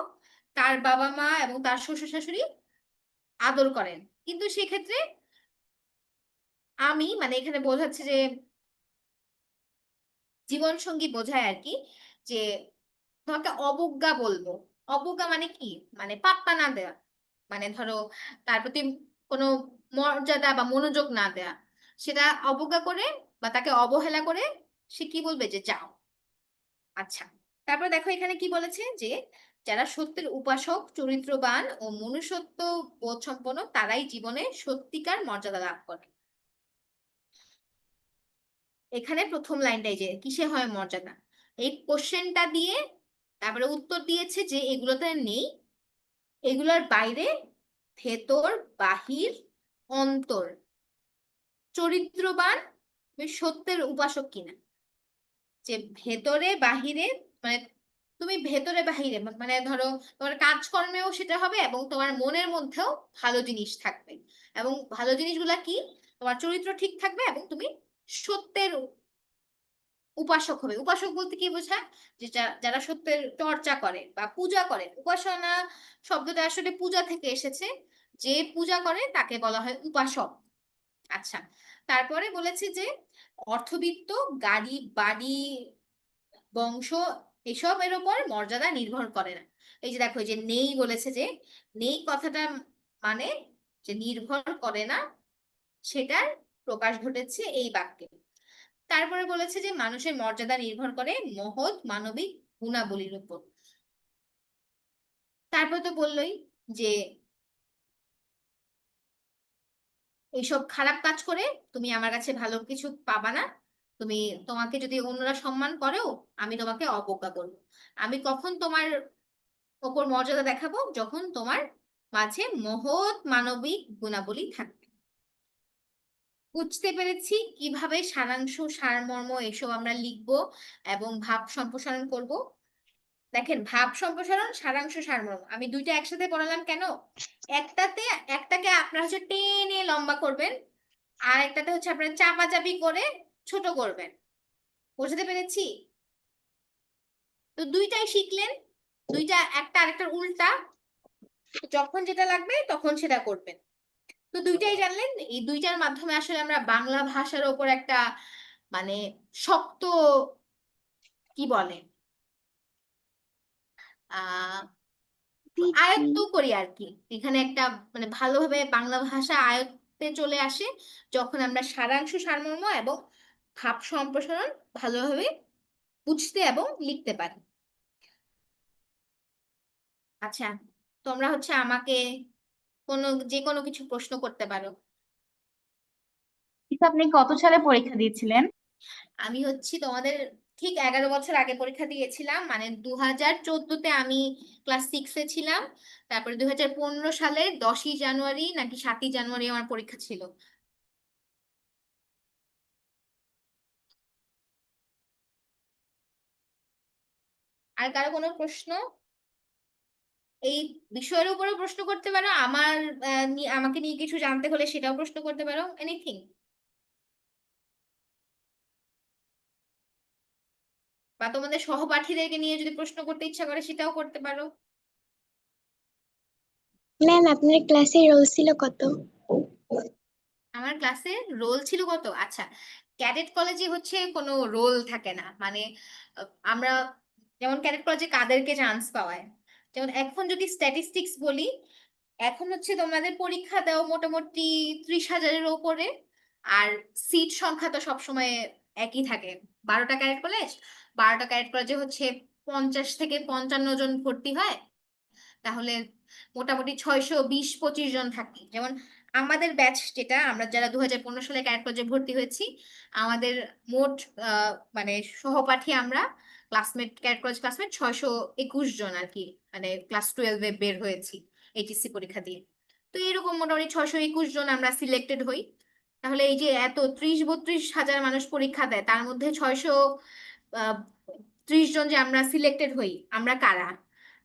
তার বাবা মা এবং তার শ্বশুর শাশুড়ি আদর করেন। কিন্তু সেক্ষেত্রে আমি এখানে বোঝাচ্ছে যে জীবন সঙ্গী বোঝায় আর কি, যে তোমাকে অবজ্ঞা বলবো। অবজ্ঞা মানে কি? পাত্তা না দেয়া, ধরো তার প্রতি কোনো মর্যাদা বা মনোযোগ না দেয়া, সেটা অবজ্ঞা করে বা তাকে অবহেলা করে সে কি বলবে? যে যাও। আচ্ছা, তারপর দেখো এখানে কি বলেছে, যে যারা সত্যের উপাসক, চরিত্রবান ও মনুষ্যত্ব বোধ সম্পন্ন, তারাই জীবনে সত্যিকার মর্যাদা লাভ করে। এখানে প্রথম লাইনটাই যে কিসে হয় মর্যাদা, এই কোশ্চেনটা দিয়ে তারপরে উত্তর দিয়েছে যে এগুলোতে নেই, এগুলোর বাইরে ভেতর, বাহির, অন্তর, চরিত্রবান, সত্যের উপাসক কিনা। যে ভেতরে বাহিরে, মানে তুমি ভেতরে বাহিরে ধরো তোমার কাজকর্মেও সেটা হবে, এবং তোমার মনের মধ্যেও ভালো জিনিস থাকবে। এবং ভালো জিনিসগুলা কি? তোমার চরিত্র ঠিক থাকবে এবং তুমি সত্যের উপাসক হবে। উপাসক বলতে কি বোঝায়? যে যারা সত্যের চর্চা করে বা পূজা করে। উপাসনা শব্দটা আসলে পূজা থেকে এসেছে, যে পূজা করে তাকে বলা হয় উপাসক। আচ্ছা, তারপরে বলেছে যে অর্থবিত্ত, গাড়ি বাড়ি, বংশ, এসবের উপর মর্যাদা নির্ভর করে না। এই যে দেখো, এই যে নেই বলেছে, যে নেই কথাটা মানে যে নির্ভর করে না, সেটার প্রকাশ ঘটেছে এই বাক্যে। তারপরে বলেছে যে মানুষের মর্যাদা নির্ভর করে মহৎ মানবিক গুণাবলীর উপর। তারপর তো বললোই যে এইসব খারাপ কাজ করে তুমি আমার কাছে ভালো কিছু পাবা না। তোমাকে যদি অন্যরা সম্মান করেও, আমি তোমাকে অবজ্ঞা করবো। আমি কখন তোমার ওপর মর্যাদা দেখাবো? যখন তোমার মাঝে মহৎ মানবিক গুণাবলী থাকবে। বুঝতে পেরেছি কিভাবে সারাংশ, সারমর্ম এসব আমরা লিখবো এবং ভাব সম্প্রসারণ করব। দেখেন, ভাব সম্প্রসারণ, সারাংশ, সারমর্ম, আমি দুইটা একসাথে পড়ালাম কেন? একটাকে আপনারা হচ্ছে টেনে লম্বা করবেন, আর একটাতে হচ্ছে আপনারা চাপাচাপি করে ছোট করবেন। বুঝতে পেরেছি? তো দুইটাই শিখলেন, দুইটা একটা আরেকটার উল্টা, যখন যেটা লাগবে তখন সেটা করবেন। তো দুইটাই জানলেন, এই দুইটার মাধ্যমে আসলে আমরা বাংলা ভাষার ওপর একটা মানে শক্ত, কি বলে, আহ ভিত্তি। আয়ত্ত করি আর কি। এখানে একটা ভালোভাবে বাংলা ভাষা আয়ত্তে চলে আসে যখন আমরা সারাংশ, সারমর্ম এবং ভাব সম্প্রসারণ ভালোভাবে বুঝতে এবং লিখতে পারি। আচ্ছা, তোমরা হচ্ছে আমাকে যে কোনো কিছু প্রশ্ন করতে পারো। আপনি কত সালে পরীক্ষা দিয়েছিলেন? আমি হচ্ছি তোমাদের ঠিক 11 বছর আগে পরীক্ষা দিয়েছিলাম, মানে 2014-তে আমি ক্লাস 6-এ ছিলাম। তারপরে 2015 সালের 10ই জানুয়ারি নাকি 7ই জানুয়ারি আমার পরীক্ষা ছিল। আর কারো কোনো প্রশ্ন? এই বিষয়ের উপরেও প্রশ্ন করতে পারো, আমাকে নিয়ে কিছু জানতে হলে সেটাও প্রশ্ন করতে পারো, এনিথিং। বা তোমাদের সহপাঠীদেরকে নিয়ে যদি প্রশ্ন করতে ইচ্ছা করে সেটাও করতে পারো। ম্যাম আপনার ক্লাসে রোল ছিল কত? আমার ক্লাসে রোল ছিল কত? আচ্ছা, ক্যাডেট কলেজে হচ্ছে কোনো রোল থাকে না, মানে আমরা যেমন ক্যাডেট কলেজে কাদেরকে চান্স পাওয়ায়, যেমন এখন যদি স্ট্যাটিস্টিক্স বলি, এখন হচ্ছে তোমাদের পরীক্ষা দাও মোটামুটি 30,000-এর উপরে, আর সিট সংখ্যা তো সবসময় একই থাকে। 12টা ক্যাডেট কলেজ, 12টা ক্যাডেট কলেজে হচ্ছে 50 থেকে 55 জন ভর্তি হয়, তাহলে মোটামুটি 620-25 জন থাকি। যেমন আমাদের ব্যাচ, যেটা আমরা যারা 2015 সালে ক্যাডেট কলেজে ভর্তি হয়েছি, আমাদের মোট মানে সহপাঠী আমরা ক্লাসমেট, ক্যাডেট কলেজ ক্লাসমেট 621 জন আর কি, মানে ক্লাস 12-এ বের হয়েছি এইচএসসি পরীক্ষা দিয়ে। তো এরকম মোটামুটি 621 জন আমরা সিলেক্টেড হই। তাহলে এই যে এত 30-32 হাজার মানুষ পরীক্ষা দেয়, তার মধ্যে 630 জন যে আমরা সিলেক্টেড হই, আমরা কারা?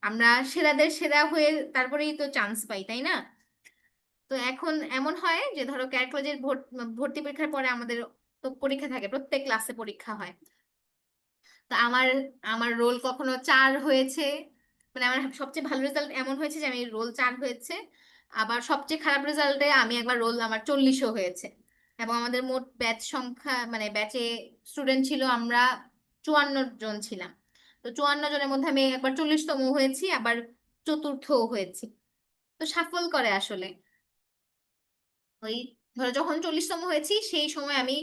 আমরা সেরাদের সেরা হয়ে তারপরেই তো চান্স পাই, তাই না? তো এখন এমন হয় যে ধরো ক্যাট কলেজের ভর্তি পরীক্ষার পরে আমাদের তো পরীক্ষা থাকে, প্রত্যেক ক্লাসে পরীক্ষা হয়। তা আমার আমার রোল কখনো 4 হয়েছে, মানে আমার সবচেয়ে ভালো রেজাল্ট এমন হয়েছে যে আমি রোল 4 হয়েছে। আবার সবচেয়ে খারাপ রেজাল্টে আমি একবার রোল আমার 40ও হয়েছে। এবং আমাদের মোট ব্যাচ সংখ্যা, মানে ব্যাচে স্টুডেন্ট ছিল আমরা 54 জন ছিলাম। তো 54 জনের মধ্যে আমি একবার 40তম হয়েছি, আবার চতুর্থও হয়েছি। তো সাফল করে আসলে। ওই ধরো যখন 40তম হয়েছি সেই সময় আমি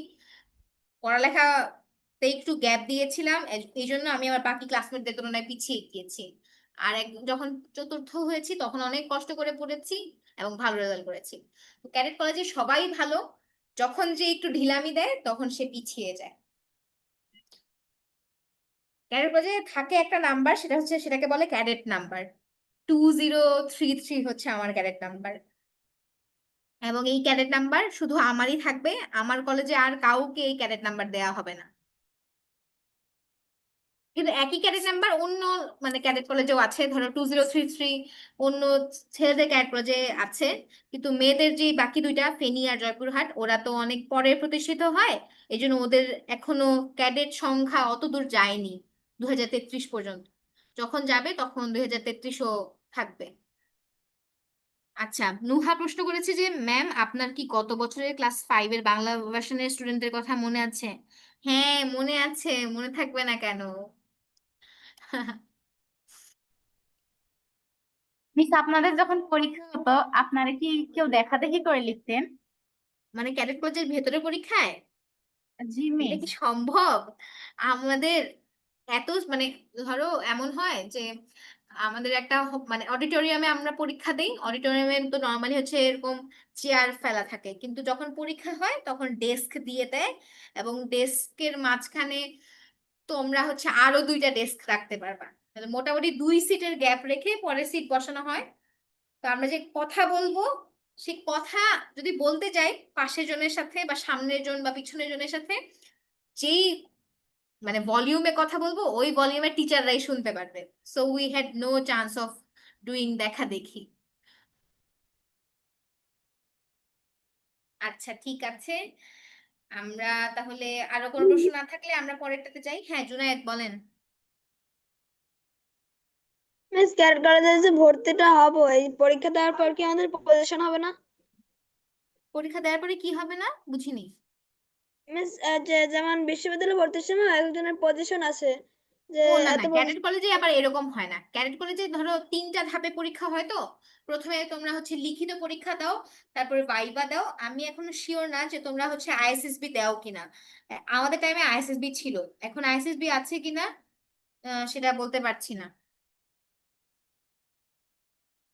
পড়ালেখাতে একটু গ্যাপ দিয়েছিলাম, এই জন্য আমি আমার বাকি ক্লাসমেটদের তুলনায় পিছিয়ে গিয়েছি। আর যখন চতুর্থ হয়েছি তখন অনেক কষ্ট করে পড়েছি এবং ভালো রেজাল্ট করেছি। তো ক্যাডেট কলেজে সবাই ভালো, যখন যে একটু ঢিলামি দেয় তখন সে পিছিয়ে যায়। ক্যাডেট কলেজে থাকে একটা নাম্বার, সেটাকে বলে ক্যাডেট নাম্বার। 2033 হচ্ছে আমার ক্যাডেট নাম্বার। এবং এই ক্যাডেট নাম্বার শুধু আমারই থাকবে, আমার কলেজে আর কাউকে এই ক্যাডেট নাম্বার দেওয়া হবে না। কিন্তু একই ক্যাডেট নাম্বার অন্য মানে ক্যাডেট কলেজেও আছে, ধরো 2033 অন্য ছেলেদের ক্যাডেট কলেজে আছে। কিন্তু মেয়েদের যে বাকি দুইটা, ফেনী আর জয়পুরহাট, ওরা তো অনেক পরে প্রতিষ্ঠিত হয়, এই জন্য ওদের এখনো ক্যাডেট সংখ্যা অত দূর যায়নি 2033 পর্যন্ত। যখন যাবে তখন 2033ও থাকবে। আচ্ছা, নুহা প্রশ্ন করেছে যে ম্যাম আপনার কি গত বছরের ক্লাস 5-এর বাংলা ভার্সনের স্টুডেন্টদের কথা মনে আছে? হ্যাঁ মনে আছে, মনে থাকবে না কেন? মিস আপনাদের যখন পরীক্ষা হতো আপনারা কি কেউ দেখা দেখি করে লিখতেন? মানে ক্যাডেট কলেজের ভেতরে পরীক্ষায় জি এটা মিস। কি সম্ভব? আমাদের এত মানে ধরো এমন হয় যে আমাদের একটা মানে অডিটোরিয়ামে আমরা পরীক্ষা দেই, অডিটোরিয়ামে তো নর্মালি হচ্ছে এরকম চেয়ার ফেলা থাকে, কিন্তু যখন পরীক্ষা হয় তখন ডেস্ক দিয়ে দেয়, এবং ডেস্কের মাঝখানে তোমরা হচ্ছে আরো 2টা ডেস্ক রাখতে পারবা। তাহলে মোটামুটি 2 সিটের গ্যাপ রেখে পরে সিট বসানো হয়। তো আমরা যে কথা বলবো, সে কথা যদি বলতে যাই পাশের জনের সাথে বা সামনের জন বা পিছনের জনের সাথে, যেই মানে ভলিউমে কথা বলবো ওই ভলিউমে টিচাররাই শুনতে পারবে। So we had no chance of doing দেখা দেখি। আচ্ছা ঠিক আছে, আমরা তাহলে আরো কোনো প্রশ্ন না থাকলে আমরা পরেরটাতে যাই। হ্যাঁ জুনায়েদ বলেন। মিস ক্যাডেট কলেজে যে ভর্তিটা হবো, এই পরীক্ষা দেওয়ার পর কি আমাদের পজিশন হবে না? পরীক্ষা দেওয়ার পরে কি হবে না বুঝিনি। মিস যে যেমন বিশ্ববিদ্যালয়ে ভর্তির সময় একজনের পজিশন আছে, যে ও না না, এত ক্যাডেট পজিশন। কলেজে আবার এরকম হয় না। ক্যাডেট কলেজে ধরো 3টা ধাপে পরীক্ষা হয়, তো প্রথমে তোমরা হচ্ছে লিখিত পরীক্ষা দাও, তারপরে ভাইবা দাও। আমি এখনো শিওর না যে তোমরা হচ্ছে আইএসএসবি দাও কিনা। আমাদের টাইমে আইএসএসবি ছিল, এখন আইএসএসবি আছে কিনা সেটা বলতে পারছি না।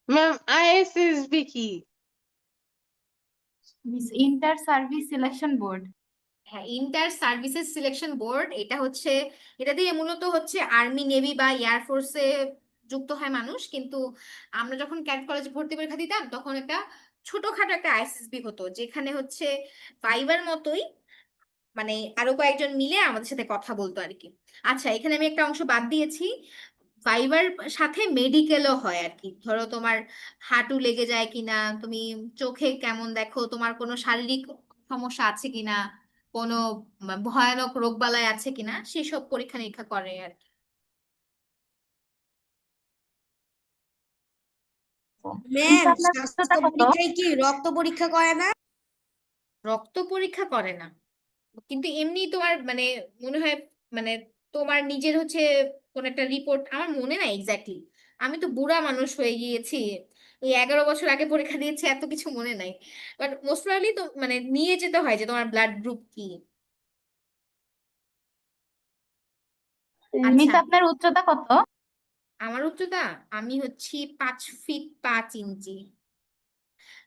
ম্যাম আইএসএসবি কি? Miss inter service selection board. হ্যাঁ, ইন্টার সার্ভিসেস সিলেকশন বোর্ড, এটা দিয়ে মূলত হচ্ছে আর্মি, নেভি বা এয়ারফোর্সে যুক্ত হয় মানুষ। কিন্তু আমরা যখন ক্যাডেট কলেজে ভর্তি পরীক্ষা দিতাম তখন একটা ছোটখাটো একটা আইএসএসবি হতো, যেখানে হচ্ছে ভাইবার মতোই, মানে আরো কয়েকজন মিলে আমাদের সাথে কথা বলতো আর কি। আচ্ছা, এখানে আমি একটা অংশ বাদ দিয়েছি। ভাইবার সাথে মেডিকেলও হয় আর কি। ধরো তোমার হাঁটু লেগে যায় কিনা, তুমি চোখে কেমন দেখো, তোমার কোনো শারীরিক সমস্যা আছে কিনা, কোনো ভয়ানক রোগবালাই আছে কিনা, সেসব পরীক্ষা নিরীক্ষা করে আর কি। মিস ম্যাম, আপনার উচ্চতা স্বাস্থ্য কত? পরীক্ষায় কি রক্ত পরীক্ষা করে না? রক্ত পরীক্ষা করে না, কিন্তু এমনি তোমার মানে মনে হয়, মানে তোমার নিজের হচ্ছে কোন একটা রিপোর্ট, আমার মনে নাই এক্স্যাক্টলি, আমি তো বুড়া মানুষ হয়ে গিয়েছি, ওই 11 বছর আগে পরীক্ষা দিয়েছি, এত কিছু মনে নাই। বাট মোস্ট প্রবাবলি তো মানে নিয়ে যেতে হয় যে তোমার ব্লাড গ্রুপ কি। মিস আচ্ছা, আপনার উচ্চতা কত? আমার উচ্চতা, আমি হচ্ছি 5 ফিট 5 ইঞ্চি।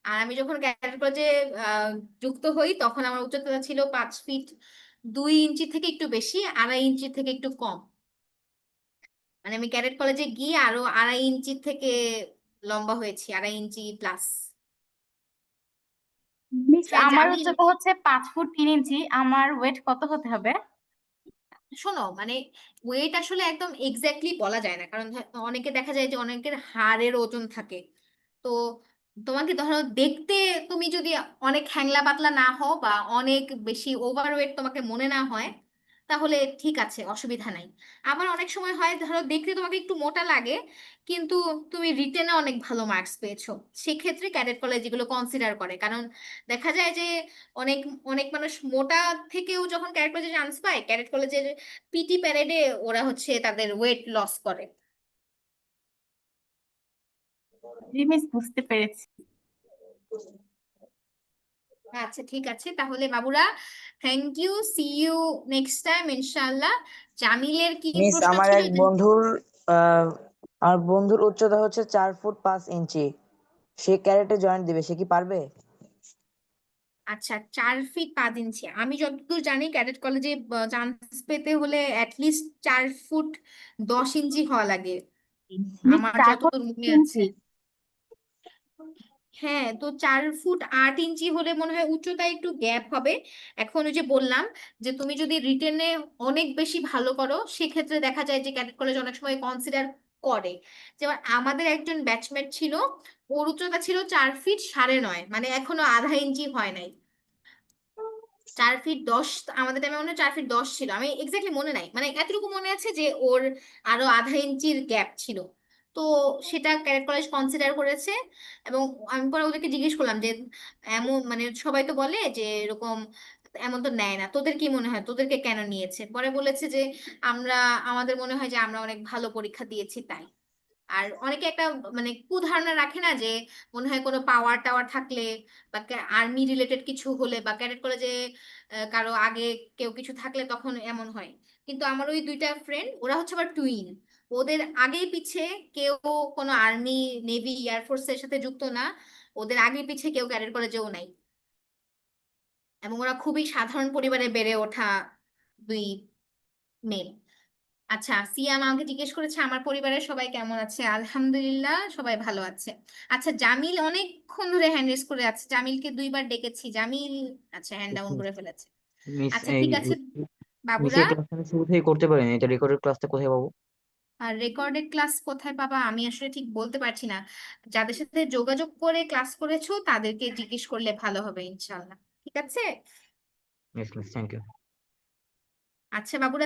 আর আমি যখন ক্যাডেট কলেজে যুক্ত হই তখন আমার উচ্চতা ছিল 5 ফিট 2 ইঞ্চি থেকে একটু বেশি, 2.5 ইঞ্চি থেকে একটু কম। মানে আমি ক্যাডেট কলেজে গিয়ে আরো 2.5 ইঞ্চি থেকে লম্বা হয়েছি, 2.5 ইঞ্চি প্লাস। মিস হ্যাঁ, আমার জামিল, উচ্চতা হচ্ছে 5 ফুট 3 ইঞ্চি। আমার ওয়েট কত হতে হবে? শোনো মানে ওয়েট আসলে একদম এক্স্যাক্টলি বলা যায় না, কারণ অনেকে দেখা যায় যে অনেকের হাড়ের ওজন থাকে। তো তোমাকে ধরো দেখতে, তুমি যদি অনেক হ্যাংলা পাতলা না হও বা অনেক বেশি ওভারওয়েট তোমাকে মনে না হয়, তাহলে ঠিক আছে, অসুবিধা নাই। আবার অনেক সময় হয় ধরো দেখতে তোমাকে একটু মোটা লাগে, কিন্তু তুমি রিটেনে অনেক ভালো মার্কস পেয়েছো, সেক্ষেত্রে ক্যাডেট কলেজ এগুলো কনসিডার করে। কারণ দেখা যায় যে অনেক অনেক মানুষ মোটা থেকেও যখন ক্যাডেট কলেজে চান্স পায়, ক্যাডেট কলেজের পিটি প্যারেডে ওরা হচ্ছে তাদের ওয়েট লস করে। জি মিস, বুঝতে পেরেছি। আচ্ছা, ঠিক আছে তাহলে বাবুরা, thank you, see you next time ইনশাআল্লাহ। জামিলের কি মিস প্রশ্ন আমার ছিল? এক বন্ধুর আমার বন্ধুর উচ্চতা হচ্ছে 4 ফুট 5 ইঞ্চি। সে ক্যারেটে জয়েন্ট দিবে, সে কি পারবে? আচ্ছা, 4 ফিট 5 ইঞ্চি, আমি যতদূর জানি ক্যাডেট কলেজে চান্স পেতে হলে অ্যাটলিস্ট 4 ফুট 10 ইঞ্চি হওয়া লাগে, মিস আমার 4 ফুট যতদূর মনে আছে। ইঞ্চি হ্যাঁ, তো 4 ফুট 8 ইঞ্চি হলে মনে হয় উচ্চতায় একটু গ্যাপ হবে। এখন ওই যে বললাম যে তুমি যদি রিটেনে অনেক বেশি ভালো করো, সেক্ষেত্রে দেখা যায় যে ক্যাডেট কলেজ অনেক সময় কনসিডার করে। যেমন আমাদের একজন ব্যাচমেট ছিল, ওর উচ্চতা ছিল 4 ফিট 9.5, মানে এখনো আধা ইঞ্চি হয় নাই। 4 ফিট 10, আমাদের টাইমে মনে হয় 4 ফিট 10 ছিল, আমি এক্স্যাক্টলি মনে নাই, মানে এতটুকু মনে আছে যে ওর আরো আধা ইঞ্চির গ্যাপ ছিল। তো সেটা ক্যাডেট কলেজ কনসিডার করেছে। এবং আমি পরে ওদেরকে জিজ্ঞেস করলাম যে এমন মানে সবাই তো বলে যে এরকম, এমন তো নেয় না, তোদের কি মনে হয় তোদেরকে কেন নিয়েছে? পরে বলেছে যে আমরা, আমাদের মনে হয় যে আমরা অনেক ভালো পরীক্ষা দিয়েছি তাই। আর অনেকে একটা মানে কুধারণা রাখে না যে মনে হয় কোনো পাওয়ার টাওয়ার থাকলে বা আর্মি রিলেটেড কিছু হলে বা ক্যাডেট কলেজে কারো আগে কেউ কিছু থাকলে তখন এমন হয়। কিন্তু আমার ওই দুইটা ফ্রেন্ড, ওরা হচ্ছে আবার টুইন, ওদের আগে পিছে কেউ কোনো আর্মি, নেভি, এয়ারফোর্সের সাথে যুক্ত না, ওদের আগে পিছে কেউ ক্যাডেট কলেজেও নাই, এবং ওরা খুবই সাধারণ পরিবারে বেড়ে ওঠা দুই মেয়ে। আচ্ছা, সিয়াম আমাকে জিজ্ঞেস করেছে আমার পরিবারের সবাই কেমন আছে। আলহামদুলিল্লাহ, সবাই ভালো আছে। আচ্ছা, জামিল অনেকক্ষণ ধরে হ্যান্ড রেজ করে আছে, জামিলকে 2বার ডেকেছি, জামিল আচ্ছা হ্যান্ড ডাউন করে ফেলেছে। মিস আচ্ছা, এই ঠিক আছে বাবুরা। মিসের ক্লাসটা আমি শুরু থেকে করতে পারিনি, এটা রেকর্ডেড ক্লাসটা কোথায় পাবো? আর রেকর্ডেড ক্লাস কোথায় পাবা আমি আসলে ঠিক বলতে পারছি না, যাদের সাথে যোগাযোগ করে ক্লাস করেছো তাদেরকে জিজ্ঞেস করলে ভালো হবে ইনশাল্লাহ। ঠিক আছে। Miss thank you. আচ্ছা বাবুরা।